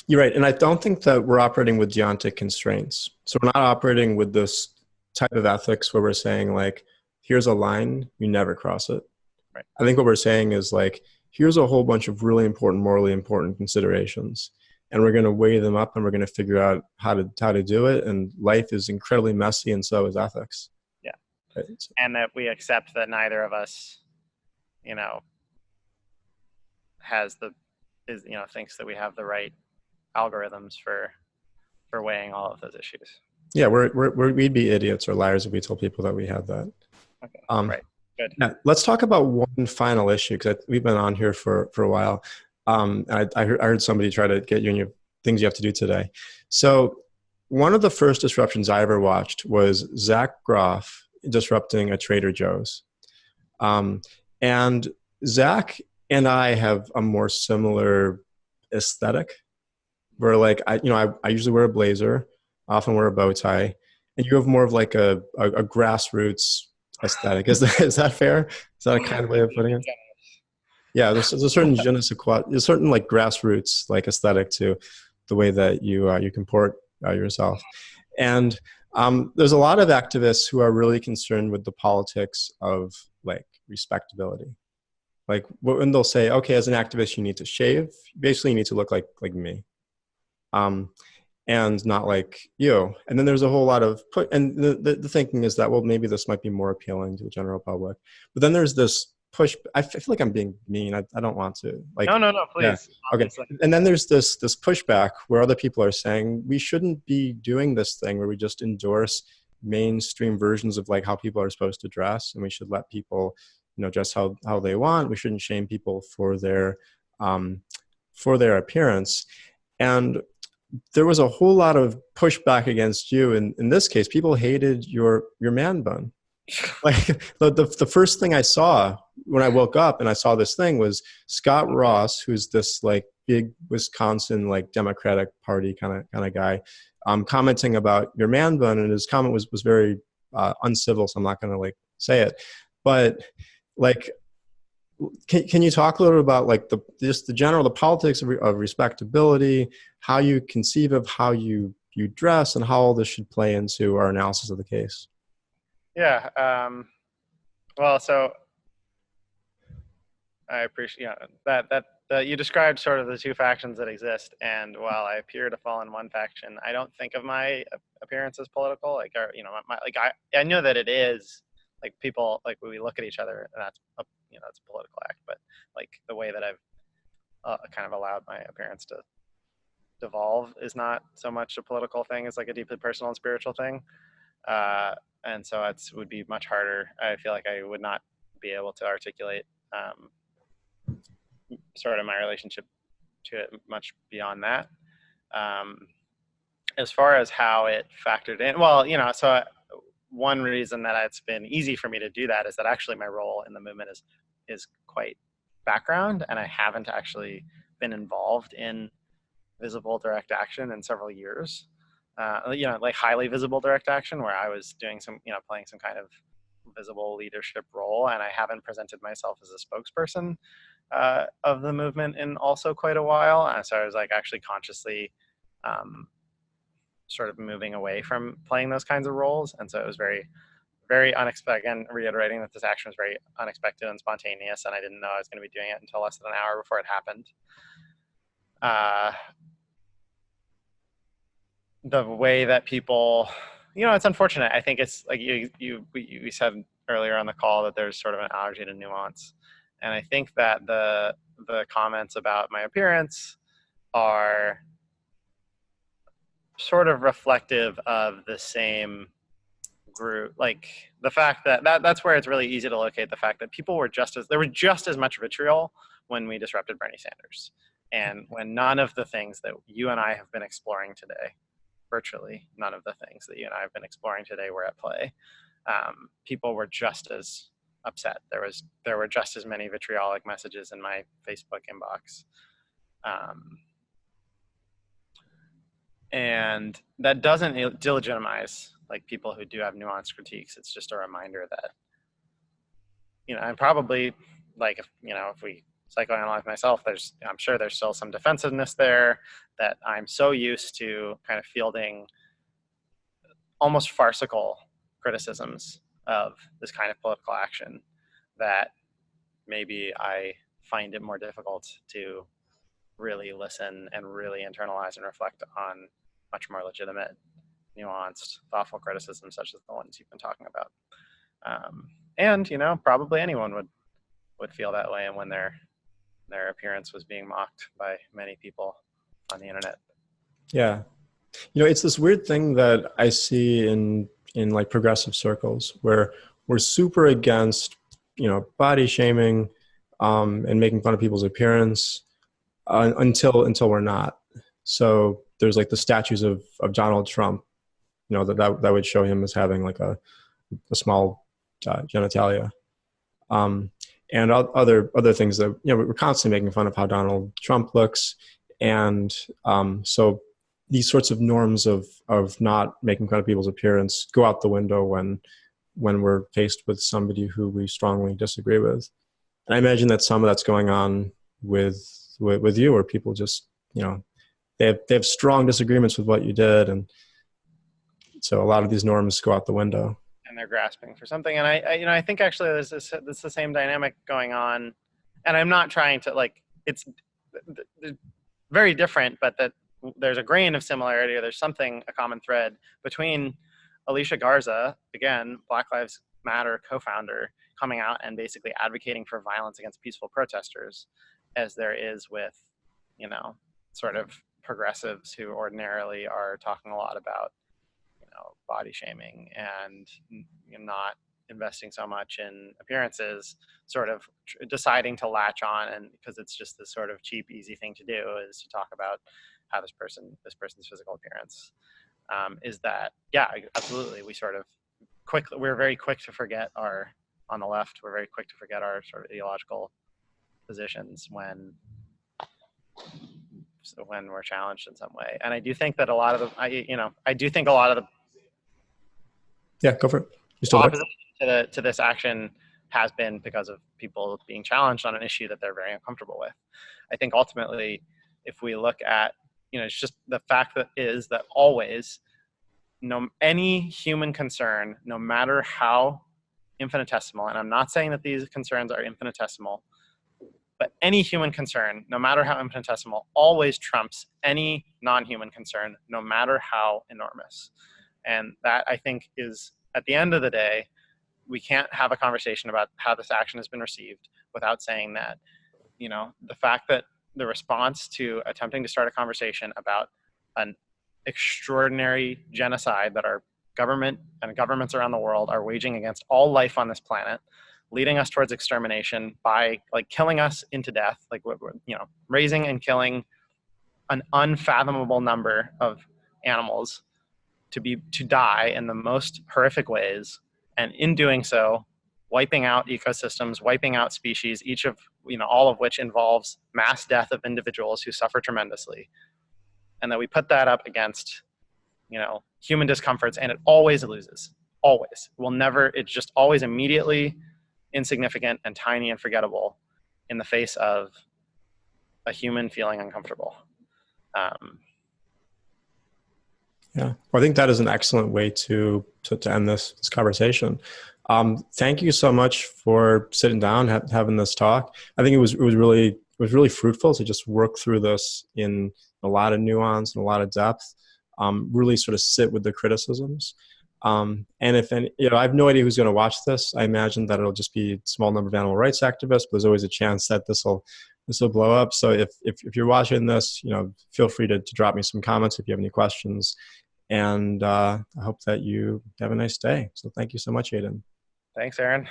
You're right. And I don't think that we're operating with deontic constraints. So we're not operating with this type of ethics where we're saying like, here's a line, you never cross it. Right. I think what we're saying is like, here's a whole bunch of really important, morally important considerations, and we're going to weigh them up, and we're going to figure out how to do it. And life is incredibly messy, and so is ethics. Yeah. Right. And that we accept that neither of us, thinks that we have the right algorithms for weighing all of those issues. Yeah, we'd be idiots or liars if we told people that we had that. Okay. Right. Good. Now, let's talk about one final issue, because we've been on here for a while. I heard somebody try to get you in your things you have to do today. So one of the first disruptions I ever watched was Zach Groff disrupting a Trader Joe's. And Zach and I have a more similar aesthetic, where like I usually wear a blazer, often wear a bow tie, and you have more of like a grassroots aesthetic. Is that fair? Is that a kind of way of putting it? Yeah, there's a certain je ne sais quoi, there's a certain like grassroots like aesthetic to the way that you comport yourself. And there's a lot of activists who are really concerned with the politics of like respectability. Like when they'll say, okay, as an activist, you need to shave. Basically, you need to look like me. And not like you. And then there's a whole lot of the thinking is that, well, maybe this might be more appealing to the general public. But then there's this I feel like I'm being mean. I don't want to. Like, No, yeah. please. Okay. Obviously. And then there's this pushback where other people are saying we shouldn't be doing this thing where we just endorse mainstream versions of like how people are supposed to dress, and we should let people, dress how they want. We shouldn't shame people um, for their appearance. And there was a whole lot of pushback against you. In this case, people hated your man bun. Like the first thing I saw when I woke up and I saw this thing was Scott Ross, who's this like big Wisconsin like Democratic Party kind of guy, commenting about your man bun, and his comment was very uncivil, so I'm not going to like say it, but like. Can you talk a little bit about like the politics of respectability, how you conceive of how you dress, and how all this should play into our analysis of the case? Yeah. Well, so I appreciate that you described sort of the two factions that exist, and while I appear to fall in one faction, I don't think of my appearance as political. Like, or I know that it is. Like people, like we look at each other, and that's it's a political act. But like the way that I've kind of allowed my appearance to devolve is not so much a political thing; it's like a deeply personal and spiritual thing. And so it would be much harder. I feel like I would not be able to articulate sort of my relationship to it much beyond that. As far as how it factored in, well, so one reason that it's been easy for me to do that is that actually my role in the movement is quite background, and I haven't actually been involved in visible direct action in several years. Like highly visible direct action, where I was doing some, playing some kind of visible leadership role, and I haven't presented myself as a spokesperson of the movement in also quite a while. And so I was like actually consciously sort of moving away from playing those kinds of roles. And so it was very, very unexpected. Again, reiterating that this action was very unexpected and spontaneous, and I didn't know I was going to be doing it until less than an hour before it happened. The way that people, it's unfortunate. I think it's like you said earlier on the call that there's sort of an allergy to nuance. And I think that the comments about my appearance are sort of reflective of the same group. Like the fact that's where it's really easy to locate the fact that people were there was just as much vitriol when we disrupted Bernie Sanders. And when none of the things that you and I have been exploring today, virtually none of the things that you and I have been exploring today were at play, people were just as upset. There were just as many vitriolic messages in my Facebook inbox. And that doesn't delegitimize like people who do have nuanced critiques. It's just a reminder that, and probably like if we psychoanalyze myself, I'm sure there's still some defensiveness there that I'm so used to kind of fielding almost farcical criticisms of this kind of political action that maybe I find it more difficult to really listen and really internalize and reflect on much more legitimate, nuanced, thoughtful criticisms such as the ones you've been talking about. And probably anyone would feel that way, and when their appearance was being mocked by many people on the internet. Yeah, it's this weird thing that I see in like progressive circles where we're super against body shaming and making fun of people's appearance until we're not. So there's like the statues of Donald Trump, that would show him as having like a small genitalia, and other things that we're constantly making fun of how Donald Trump looks, and so these sorts of norms of not making fun of people's appearance go out the window when we're faced with somebody who we strongly disagree with. And I imagine that some of that's going on with you, where people just they have strong disagreements with what you did, and so a lot of these norms go out the window. And they're grasping for something. And I think actually there's the same dynamic going on. And I'm not trying to it's very different, but that there's a grain of similarity, or there's a common thread between Alicia Garza, again, Black Lives Matter co-founder, coming out and basically advocating for violence against peaceful protesters as there is with, sort of progressives who ordinarily are talking a lot about, body shaming and not investing so much in appearances, sort of deciding to latch on, and because it's just this sort of cheap, easy thing to do is to talk about how this person's physical appearance. Is that, yeah, absolutely. We're very quick to forget on the left, we're very quick to forget our sort of ideological positions when we're challenged in some way. And I do think that a lot of the Yeah, go for it. You still there? opposition to this action has been because of people being challenged on an issue that they're very uncomfortable with. I think ultimately, if we look at, it's just the fact that always, any human concern, no matter how infinitesimal, and I'm not saying that these concerns are infinitesimal, but any human concern, no matter how infinitesimal, always trumps any non-human concern, no matter how enormous. And that, I think, is, at the end of the day, we can't have a conversation about how this action has been received without saying that, the fact that the response to attempting to start a conversation about an extraordinary genocide that our government and governments around the world are waging against all life on this planet, leading us towards extermination by killing us into death, raising and killing an unfathomable number of animals to die in the most horrific ways, and in doing so, wiping out ecosystems, wiping out species, each of all of which involves mass death of individuals who suffer tremendously, and that we put that up against human discomforts, and it always loses. Always. It's just always immediately insignificant and tiny and forgettable in the face of a human feeling uncomfortable. Yeah, well, I think that is an excellent way to end this conversation. Thank you so much for sitting down, having this talk. I think it was really fruitful to just work through this in a lot of nuance and a lot of depth. Really sort of sit with the criticisms. And if any, I have no idea who's going to watch this. I imagine that it'll just be a small number of animal rights activists, but there's always a chance that this will blow up. So if you're watching this, feel free to drop me some comments if you have any questions. And I hope that you have a nice day. So thank you so much, Aidan. Thanks, Aaron.